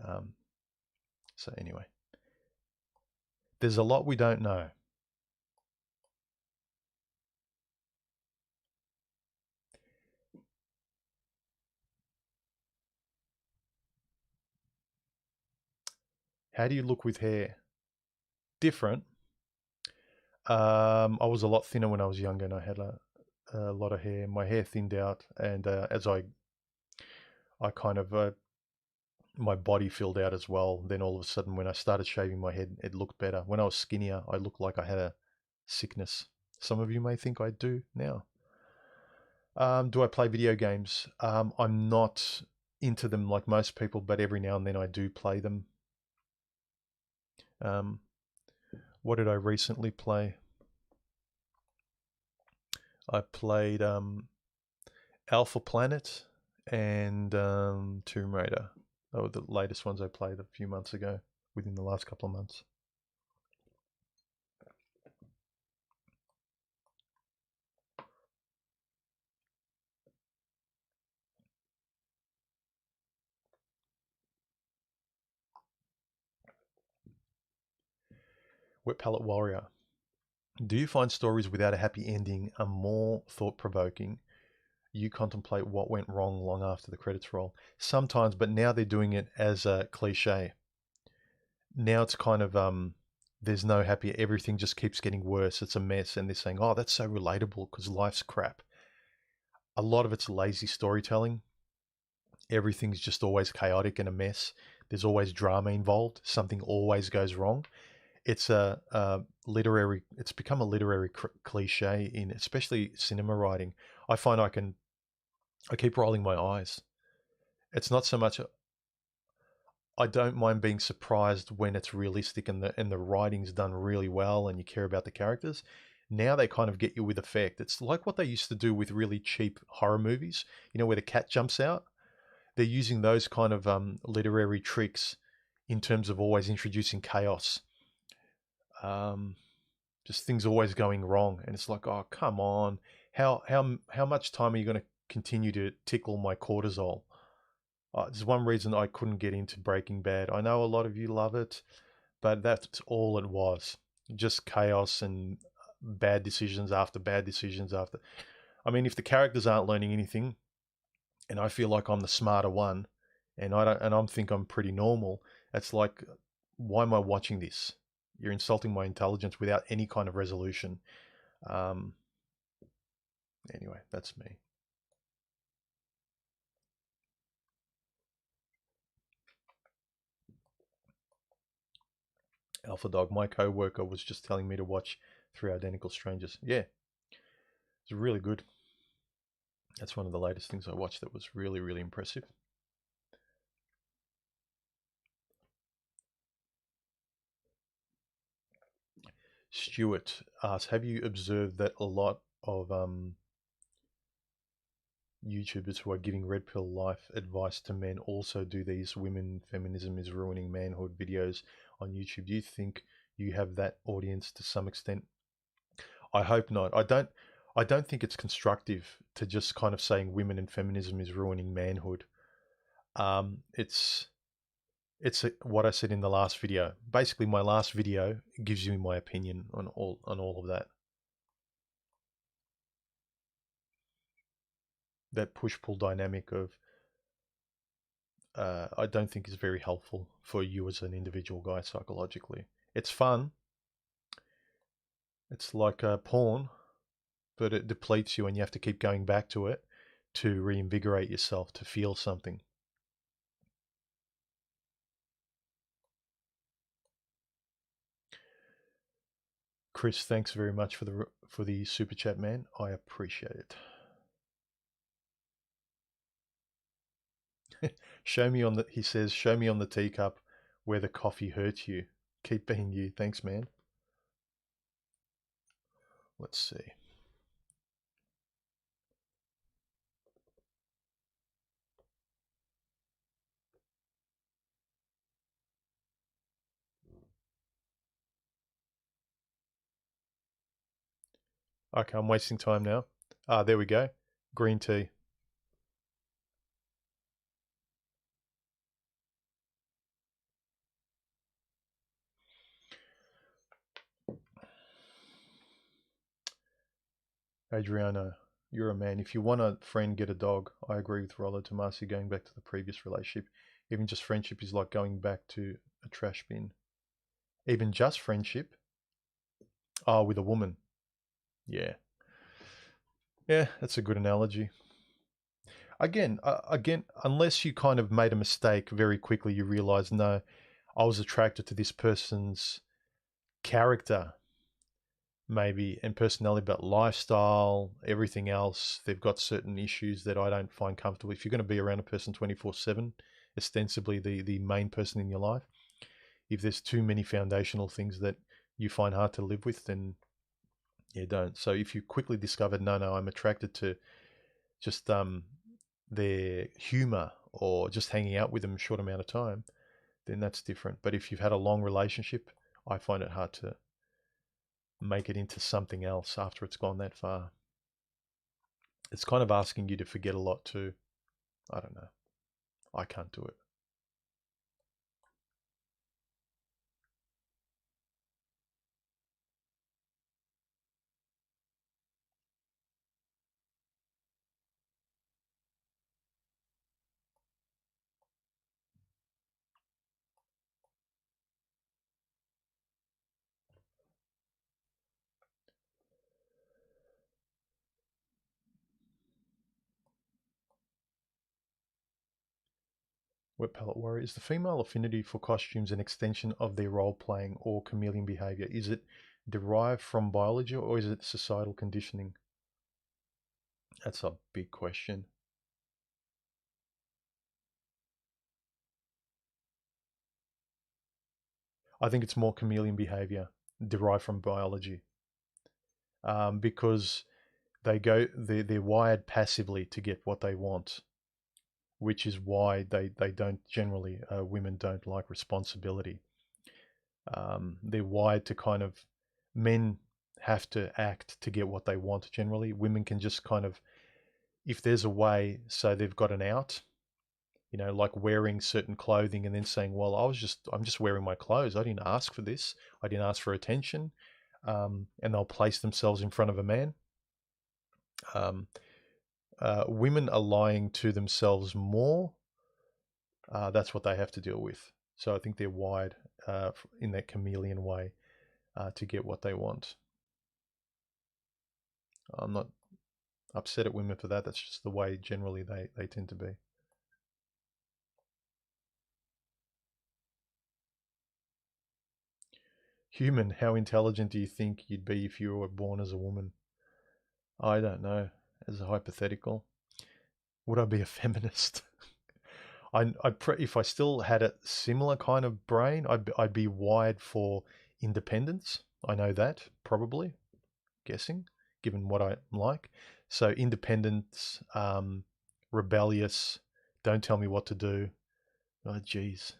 Um, so anyway, there's a lot we don't know. How do you look with hair? Different. I was a lot thinner when I was younger, and I had a lot of hair. My hair thinned out, and as I kind of my body filled out as well. Then all of a sudden, when I started shaving my head, it looked better. When I was skinnier, I looked like I had a sickness. Some of you may think I do now. Do I play video games? I'm not into them like most people, but every now and then I do play them. What did I recently play? I played Alpha Planet and Tomb Raider. They were the latest ones I played a few months ago, within the last couple of months. Wet Palette Warrior. Do you find stories without a happy ending are more thought-provoking? You contemplate what went wrong long after the credits roll. Sometimes, but now they're doing it as a cliche. Now it's kind of there's no happy. Everything just keeps getting worse. It's a mess, and they're saying, "Oh, that's so relatable because life's crap." A lot of it's lazy storytelling. Everything's just always chaotic and a mess. There's always drama involved. Something always goes wrong. It's a literary. It's become a literary cliche in especially cinema writing. I find I keep rolling my eyes. It's not so much. I don't mind being surprised when it's realistic and the writing's done really well and you care about the characters. Now they kind of get you with effect. It's like what they used to do with really cheap horror movies. Where the cat jumps out. They're using those kind of literary tricks in terms of always introducing chaos. Um, just things always going wrong, and it's like, oh, come on, how much time are you going to continue to tickle my cortisol? There's one reason I couldn't get into Breaking Bad. I know a lot of you love it, but that's all it was. Just chaos and bad decisions after bad decisions after. I mean, if the characters aren't learning anything, and I feel like I'm the smarter one, and I think I'm pretty normal, it's like, why am I watching this? You're insulting my intelligence without any kind of resolution. Um, anyway, that's me. Alpha Dog, my co-worker was just telling me to watch Three Identical Strangers. Yeah, it's really good. That's one of the latest things I watched that was really, really impressive. Stuart asks, have you observed that a lot of YouTubers who are giving red pill life advice to men also do these women feminism is ruining manhood videos on YouTube? Do you think you have that audience to some extent? I hope not. I don't think it's constructive to just kind of saying women and feminism is ruining manhood. It's what I said in the last video. Basically, my last video gives you my opinion on all of that. That push-pull dynamic of I don't think is very helpful for you as an individual guy psychologically. It's fun. It's like porn, but it depletes you and you have to keep going back to it to reinvigorate yourself to feel something. Chris, thanks very much for the super chat, man. I appreciate it. Show me on the he says, show me on the teacup where the coffee hurts you. Keep being you. Thanks, man. Let's see. Okay, I'm wasting time now. Ah, there we go. Green tea. Adriano, you're a man. If you want a friend, get a dog. I agree with Rollo Tomasi going back to the previous relationship. Even just friendship is like going back to a trash bin. Even just friendship. Oh, with a woman. Yeah. Yeah, that's a good analogy. Again, unless you kind of made a mistake very quickly, you realize, no, I was attracted to this person's character, maybe, and personality, but lifestyle, everything else, they've got certain issues that I don't find comfortable. If you're going to be around a person 24/7, ostensibly the main person in your life, if there's too many foundational things that you find hard to live with, then yeah, don't. So if you quickly discovered, no, I'm attracted to just their humor or just hanging out with them a short amount of time, then that's different. But if you've had a long relationship, I find it hard to make it into something else after it's gone that far. It's kind of asking you to forget a lot too. I don't know. I can't do it. Wet Palette Warrior, is the female affinity for costumes an extension of their role playing or chameleon behavior? Is it derived from biology or is it societal conditioning? That's a big question. I think it's more chameleon behavior derived from biology, because they're wired passively to get what they want, which is why they don't generally, women don't like responsibility. They're wired to kind of, men have to act to get what they want generally. Women can just kind of, if there's a way, so they've got an out, like wearing certain clothing and then saying, well, I'm just wearing my clothes. I didn't ask for this. I didn't ask for attention. And they'll place themselves in front of a man. Women are lying to themselves more. That's what they have to deal with. So I think they're wired in that chameleon way to get what they want. I'm not upset at women for that. That's just the way generally they tend to be. Human, how intelligent do you think you'd be if you were born as a woman? I don't know. As a hypothetical, would I be a feminist? If I still had a similar kind of brain, I'd be wired for independence. I know that, probably, guessing, given what I'm like. So independence, rebellious, don't tell me what to do. Oh, geez.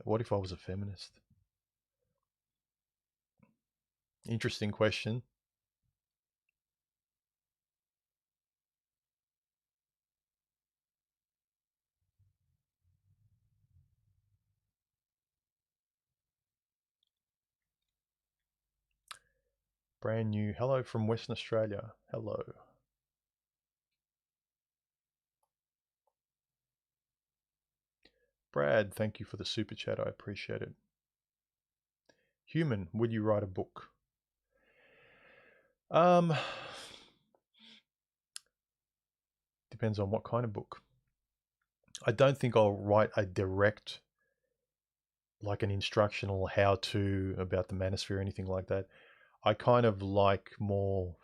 What if I was a feminist? Interesting question. Brand new. Hello from Western Australia. Hello. Brad, thank you for the super chat. I appreciate it. Human, would you write a book? Depends on what kind of book. I don't think I'll write a direct, like an instructional how-to about the manosphere or anything like that. I kind of like more.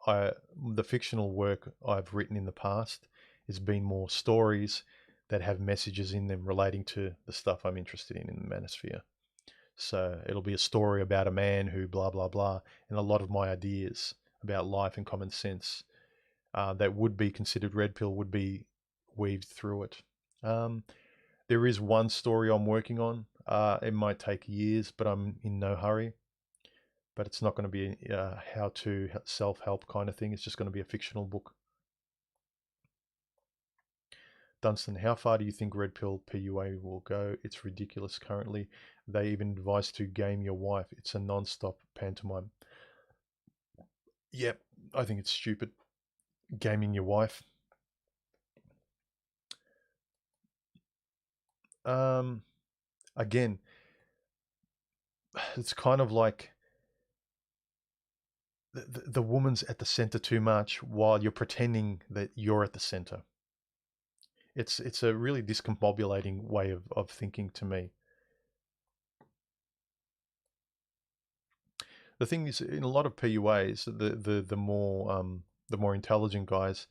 I the fictional work I've written in the past has been more stories that have messages in them relating to the stuff I'm interested in the manosphere. So it'll be a story about a man who blah blah blah, and a lot of my ideas about life and common sense that would be considered red pill would be weaved through it. Um, there is one story I'm working on. It might take years, but I'm in no hurry. But it's not going to be a how to self help kind of thing. It's just going to be a fictional book. Dunstan, how far do you think red pill PUA will go? It's ridiculous currently. They even advise to game your wife. It's a non stop pantomime. Yep, I think it's stupid. Gaming your wife. Um, Again, it's kind of like the woman's at the center too much while you're pretending that you're at the center. It's a really discombobulating way of thinking to me. The thing is, in a lot of PUAs, the more intelligent guys,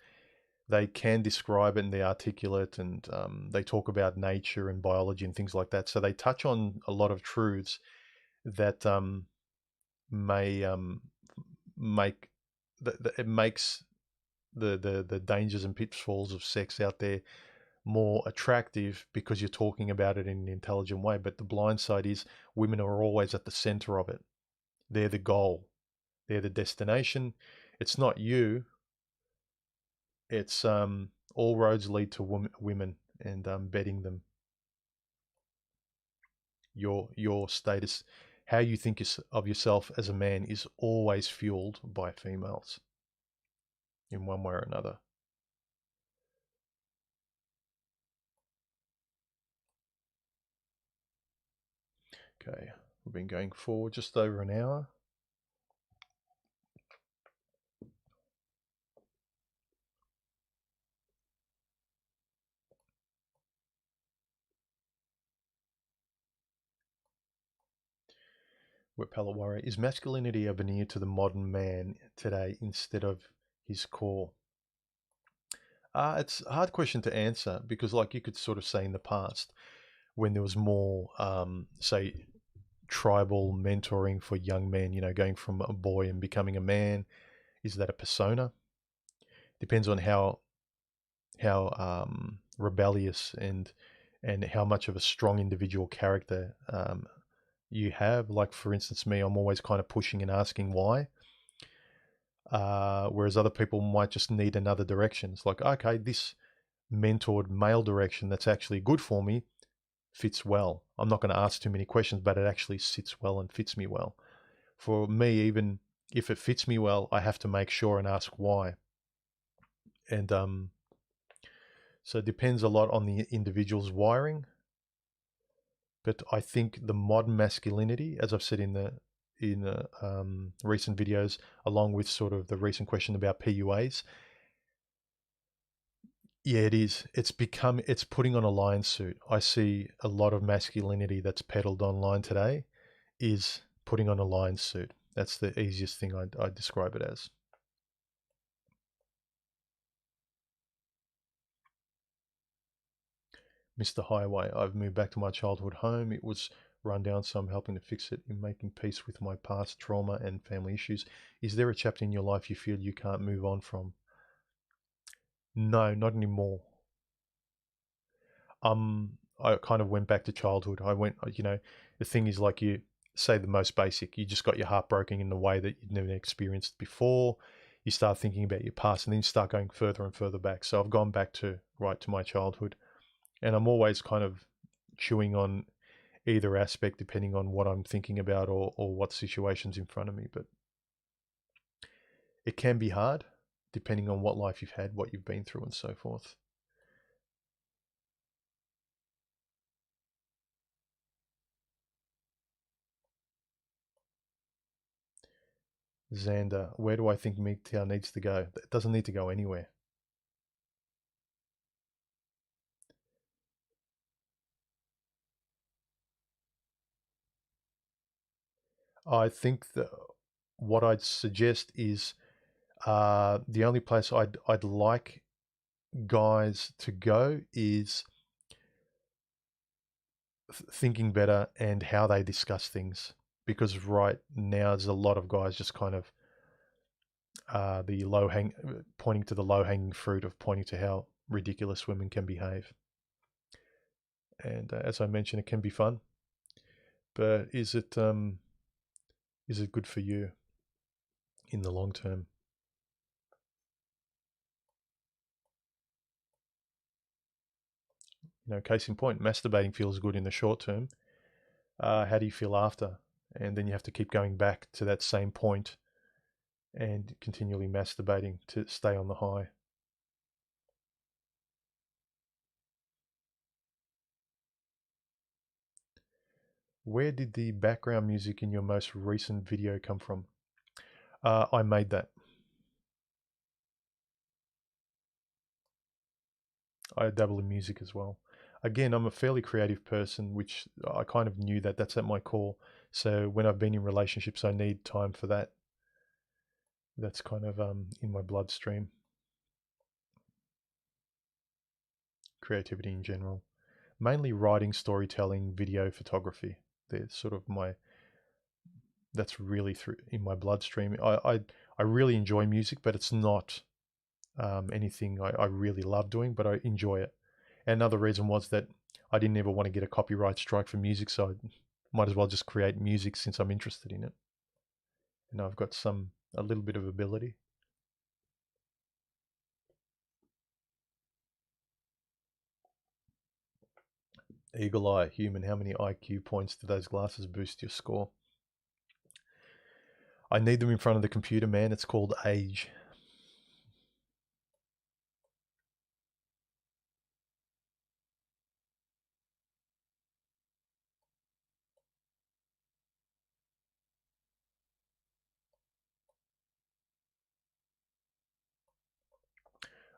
they can describe it and they articulate and they talk about nature and biology and things like that. So they touch on a lot of truths that may make it makes the dangers and pitfalls of sex out there more attractive because you're talking about it in an intelligent way. But the blind side is women are always at the center of it. They're the goal. They're the destination. It's not you. It's all roads lead to women and betting them. Your status, how you think of yourself as a man, is always fueled by females in one way or another. Okay, we've been going for just over an hour. Where Palawara is masculinity a veneer to the modern man today instead of his core? It's a hard question to answer because, like you could sort of say in the past, when there was more, say, tribal mentoring for young men, going from a boy and becoming a man, is that a persona? Depends on how rebellious and how much of a strong individual character you have. Like for instance, me, I'm always kind of pushing and asking why. Whereas other people might just need another direction. It's like, okay, this mentored male direction that's actually good for me fits well. I'm not going to ask too many questions, but it actually sits well and fits me well. For me, even if it fits me well, I have to make sure and ask why. And so it depends a lot on the individual's wiring. But I think the modern masculinity, as I've said in recent videos, along with sort of the recent question about PUAs, yeah, it is. It's putting on a lion suit. I see a lot of masculinity that's peddled online today is putting on a lion suit. That's the easiest thing I'd describe it as. Mr. Highway, I've moved back to my childhood home. It was run down, so I'm helping to fix it in making peace with my past trauma and family issues. Is there a chapter in your life you feel you can't move on from? No, not anymore. I kind of went back to childhood. I went, the thing is, like, you say the most basic, you just got your heart broken in a way that you'd never experienced before. You start thinking about your past and then you start going further and further back. So I've gone back to right to my childhood, and I'm always kind of chewing on either aspect depending on what I'm thinking about or what situation's in front of me. But it can be hard depending on what life you've had, what you've been through, and so forth. Xander, where do I think MGTOW needs to go? It doesn't need to go anywhere. I think that what I'd suggest is the only place I'd like guys to go is thinking better and how they discuss things, because right now there's a lot of guys just kind of pointing to the low hanging fruit of pointing to how ridiculous women can behave. And as I mentioned, it can be fun, but is it good for you in the long term? Case in point, masturbating feels good in the short term. How do you feel after? And then you have to keep going back to that same point and continually masturbating to stay on the high. Where did the background music in your most recent video come from? I made that. I dabble in music as well. Again, I'm a fairly creative person, which I kind of knew that that's at my core. So when I've been in relationships, I need time for that. That's kind of in my bloodstream. Creativity in general. Mainly writing, storytelling, video, photography. They're sort of that's really through in my bloodstream. I really enjoy music, but it's not anything I really love doing, but I enjoy it. And another reason was that I didn't ever want to get a copyright strike for music, so I might as well just create music since I'm interested in it. And I've got a little bit of ability. Eagle Eye, human, how many IQ points do those glasses boost your score? I need them in front of the computer, man. It's called age.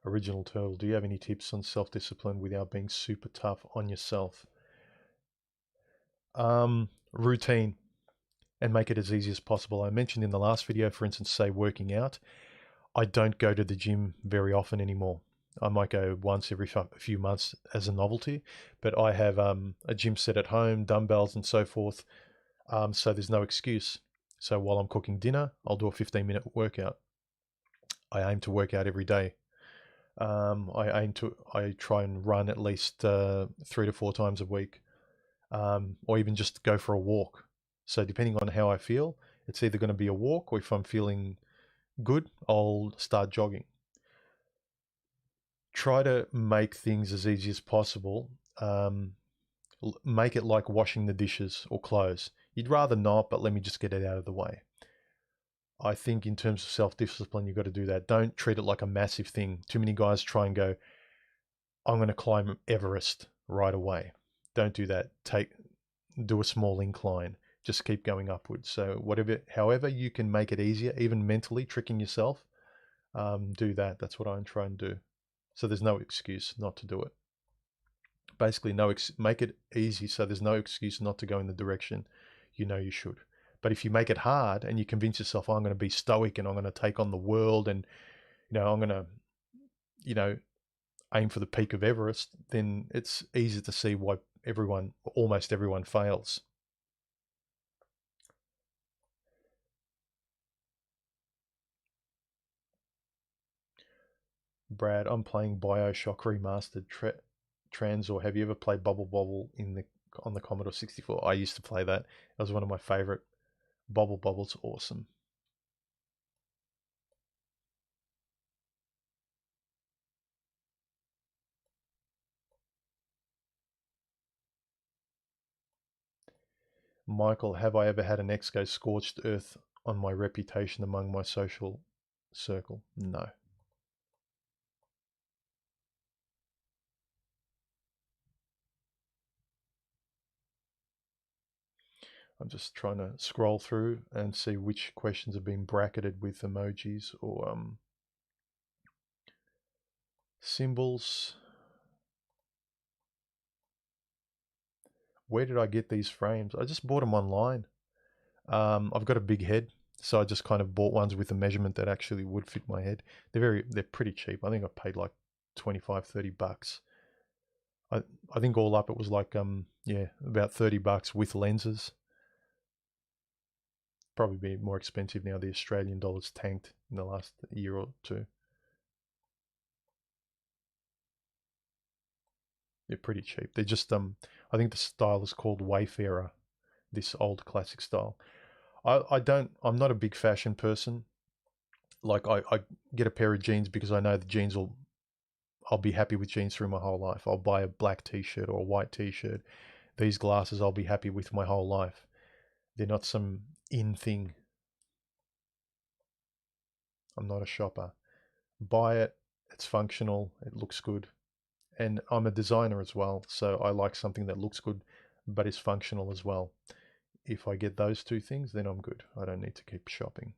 Original Turtle, do you have any tips on self-discipline without being super tough on yourself? Routine, and make it as easy as possible. I mentioned in the last video, for instance, say working out. I don't go to the gym very often anymore. I might go once every few months as a novelty, but I have a gym set at home, dumbbells and so forth. So there's no excuse. So while I'm cooking dinner, I'll do a 15-minute workout. I aim to work out every day. I try and run at least 3 to 4 times a week, or even just go for a walk. So depending on how I feel, it's either going to be a walk, or if I'm feeling good, I'll start jogging. Try to make things as easy as possible. Make it like washing the dishes or clothes. You'd rather not, but let me just get it out of the way. I think in terms of self-discipline, you've got to do that. Don't treat it like a massive thing. Too many guys try and go, I'm going to climb Everest right away. Don't do that. Do a small incline. Just keep going upwards. So however you can make it easier, even mentally tricking yourself, do that. That's what I'm trying to do. So there's no excuse not to do it. Basically, make it easy so there's no excuse not to go in the direction you know you should. But if you make it hard and you convince yourself, I'm going to be stoic and I'm going to take on the world, and I'm going to aim for the peak of Everest, then it's easy to see why almost everyone fails. Brad, I'm playing Bioshock Remastered Transor. Have you ever played Bubble Bobble on the Commodore 64? I used to play that. It was one of my favorite. Bubble Bobble's awesome. Michael, have I ever had an ex go scorched earth on my reputation among my social circle? No. I'm just trying to scroll through and see which questions have been bracketed with emojis or symbols. Where did I get these frames? I just bought them online. I've got a big head, So I just kind of bought ones with a measurement that actually would fit my head. They're pretty cheap. I think I paid like 25, $30. I I think all up it was like yeah, about $30 with lenses. Probably be more expensive now. The Australian dollar's tanked in the last year or two. They're pretty cheap. They're just I think the style is called Wayfarer, this old classic style. I'm not a big fashion person. Like I get a pair of jeans because I know the jeans will I'll be happy with jeans through my whole life. I'll buy a black t-shirt or a white t-shirt. These glasses I'll be happy with my whole life. They're not some in thing. I'm not a shopper. Buy it, it's functional, it looks good. And I'm a designer as well, so I like something that looks good but is functional as well. If I get those two things, then I'm good. I don't need to keep shopping.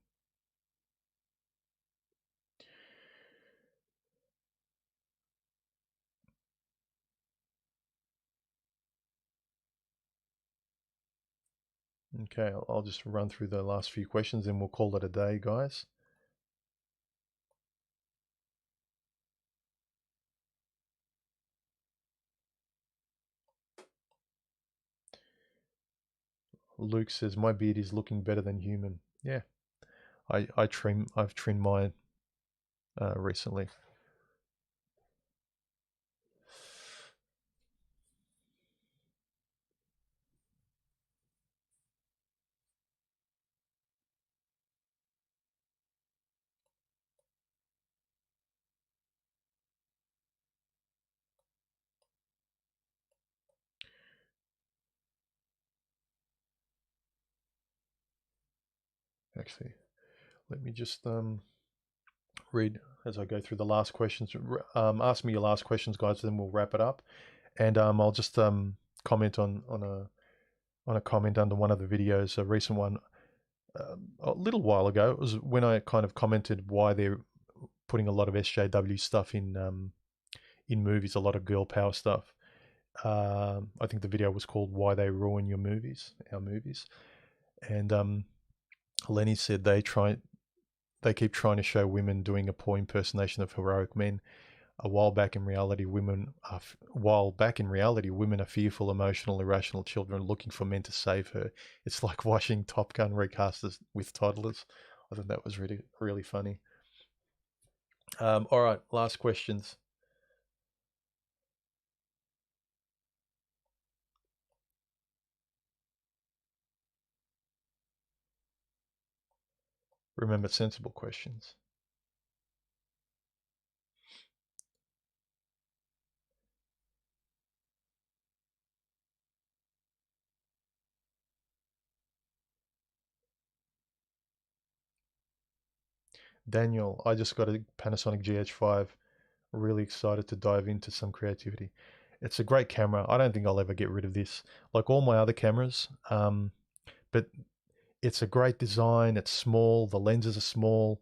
Okay, I'll just run through the last few questions and we'll call it a day, guys. Luke says my beard is looking better than human. Yeah, I've trimmed mine recently. Actually, let me just read as I go through the last questions. Ask me your last questions, guys, then we'll wrap it up. And I'll just comment on a comment under one of the videos, a recent one, a little while ago. It was when I kind of commented why they're putting a lot of SJW stuff in movies, a lot of girl power stuff. I think the video was called "Why They Ruin Your Movies," our movies, and Lenny said they keep trying to show women doing a poor impersonation of heroic men. While back in reality, women are fearful, emotional, irrational children looking for men to save her. It's like watching Top Gun recast with toddlers. I thought that was really, really funny. All right, last questions. Remember, sensible questions. Daniel, I just got a Panasonic GH5. Really excited to dive into some creativity. It's a great camera. I don't think I'll ever get rid of this. Like all my other cameras, but it's a great design. It's small. The lenses are small.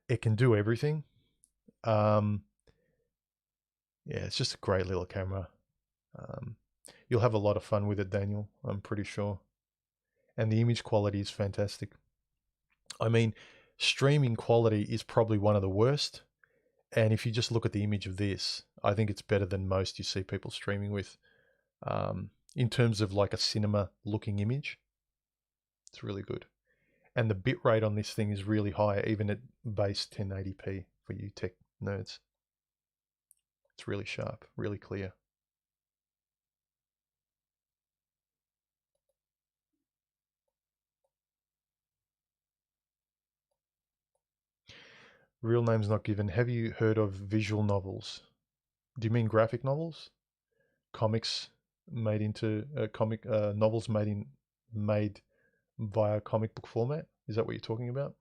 It can do everything. Um, yeah, it's just a great little camera. Um, you'll have a lot of fun with it, Daniel. I'm pretty sure. And the image quality is fantastic. I mean, streaming quality is probably one of the worst. And if you just look at the image of this, I think it's better than most you see people streaming with. In terms of like a cinema looking image, it's really good. And the bitrate on this thing is really high, even at base 1080p for you tech nerds. It's really sharp, really clear. Real name's not given. Have you heard of visual novels? Do you mean graphic novels? Comics made into comic novels made via comic book format? Is that what you're talking about?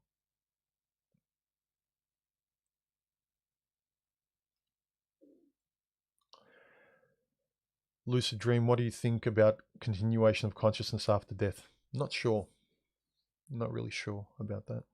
Lucid Dream, what do you think about continuation of consciousness after death? Not sure. Not really sure about that.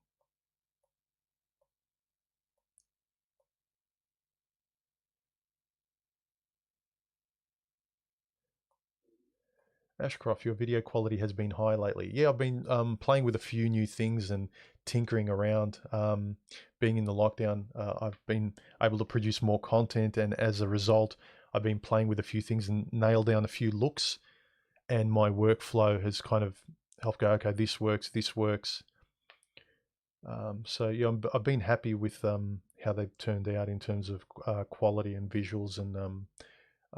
Ashcroft, your video quality has been high lately. Yeah, I've been playing with a few new things and tinkering around. Being in the lockdown, I've been able to produce more content, and as a result, I've been playing with a few things and nailed down a few looks, and my workflow has kind of helped go, okay, this works, this works. So yeah, I've been happy with how they've turned out in terms of quality and visuals and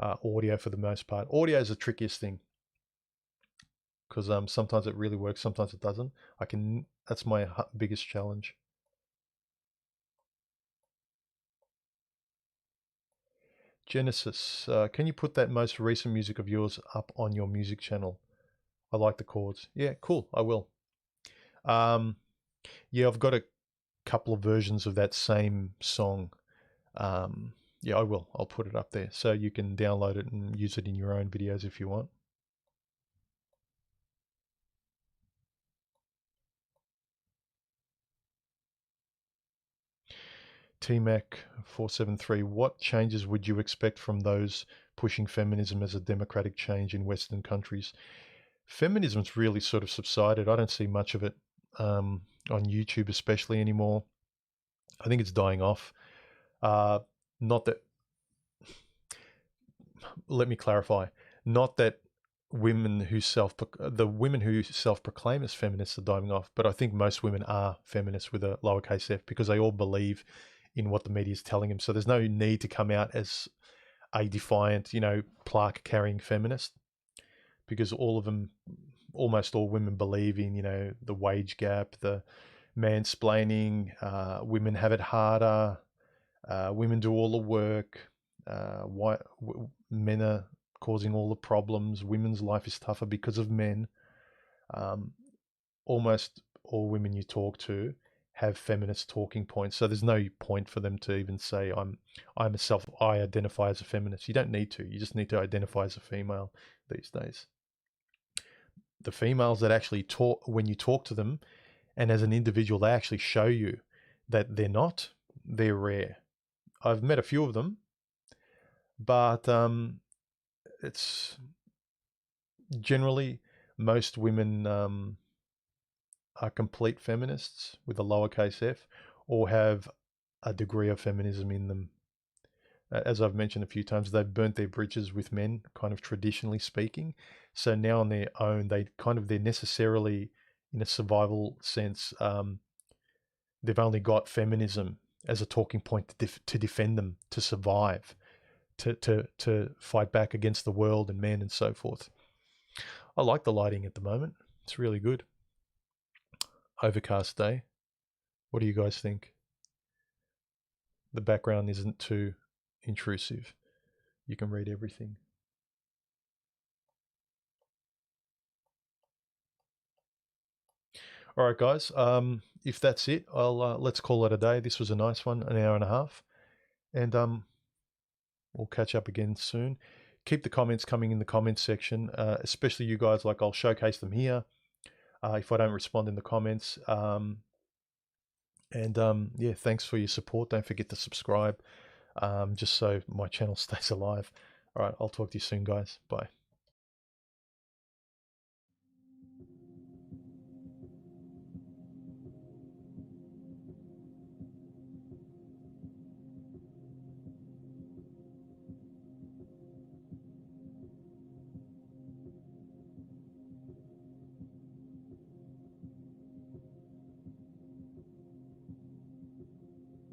audio for the most part. Audio is the trickiest thing because sometimes it really works, sometimes it doesn't. That's my biggest challenge. Genesis, can you put that most recent music of yours up on your music channel? I like the chords. Yeah, cool. I will. Yeah, I've got a couple of versions of that same song. Yeah, I will. I'll put it up there so you can download it and use it in your own videos if you want. TMAC 473, what changes would you expect from those pushing feminism as a democratic change in Western countries? Feminism's really sort of subsided. I don't see much of it on YouTube, especially anymore. I think it's dying off. Not that, let me clarify, not that the women who self-proclaim as feminists are dying off, but I think most women are feminists with a lowercase f because they all believe in what the media is telling them. So there's no need to come out as a defiant, plaque carrying feminist, because all of them, almost all women believe in, the wage gap, the mansplaining, women have it harder, women do all the work, men are causing all the problems, women's life is tougher because of men. Almost all women you talk to have feminist talking points, so there's no point for them to even say I identify as a feminist. You don't need to. You just need to identify as a female these days. The females that actually talk, when you talk to them and as an individual, they actually show you that they're rare. I've met a few of them, but it's generally most women are complete feminists with a lowercase f, or have a degree of feminism in them. As I've mentioned a few times, they've burnt their bridges with men, kind of traditionally speaking. So now on their own, they're necessarily, in a survival sense, they've only got feminism as a talking point to defend them, to survive, to fight back against the world and men and so forth. I like the lighting at the moment. It's really good. Overcast day. What do you guys think? The background isn't too intrusive. You can read everything. All right, guys. If that's it, let's call it a day. This was a nice one, an hour and a half, and we'll catch up again soon. Keep the comments coming in the comments section, especially you guys. Like, I'll showcase them here if I don't respond in the comments. Yeah, thanks for your support. Don't forget to subscribe, just so my channel stays alive. All right, I'll talk to you soon, guys. Bye.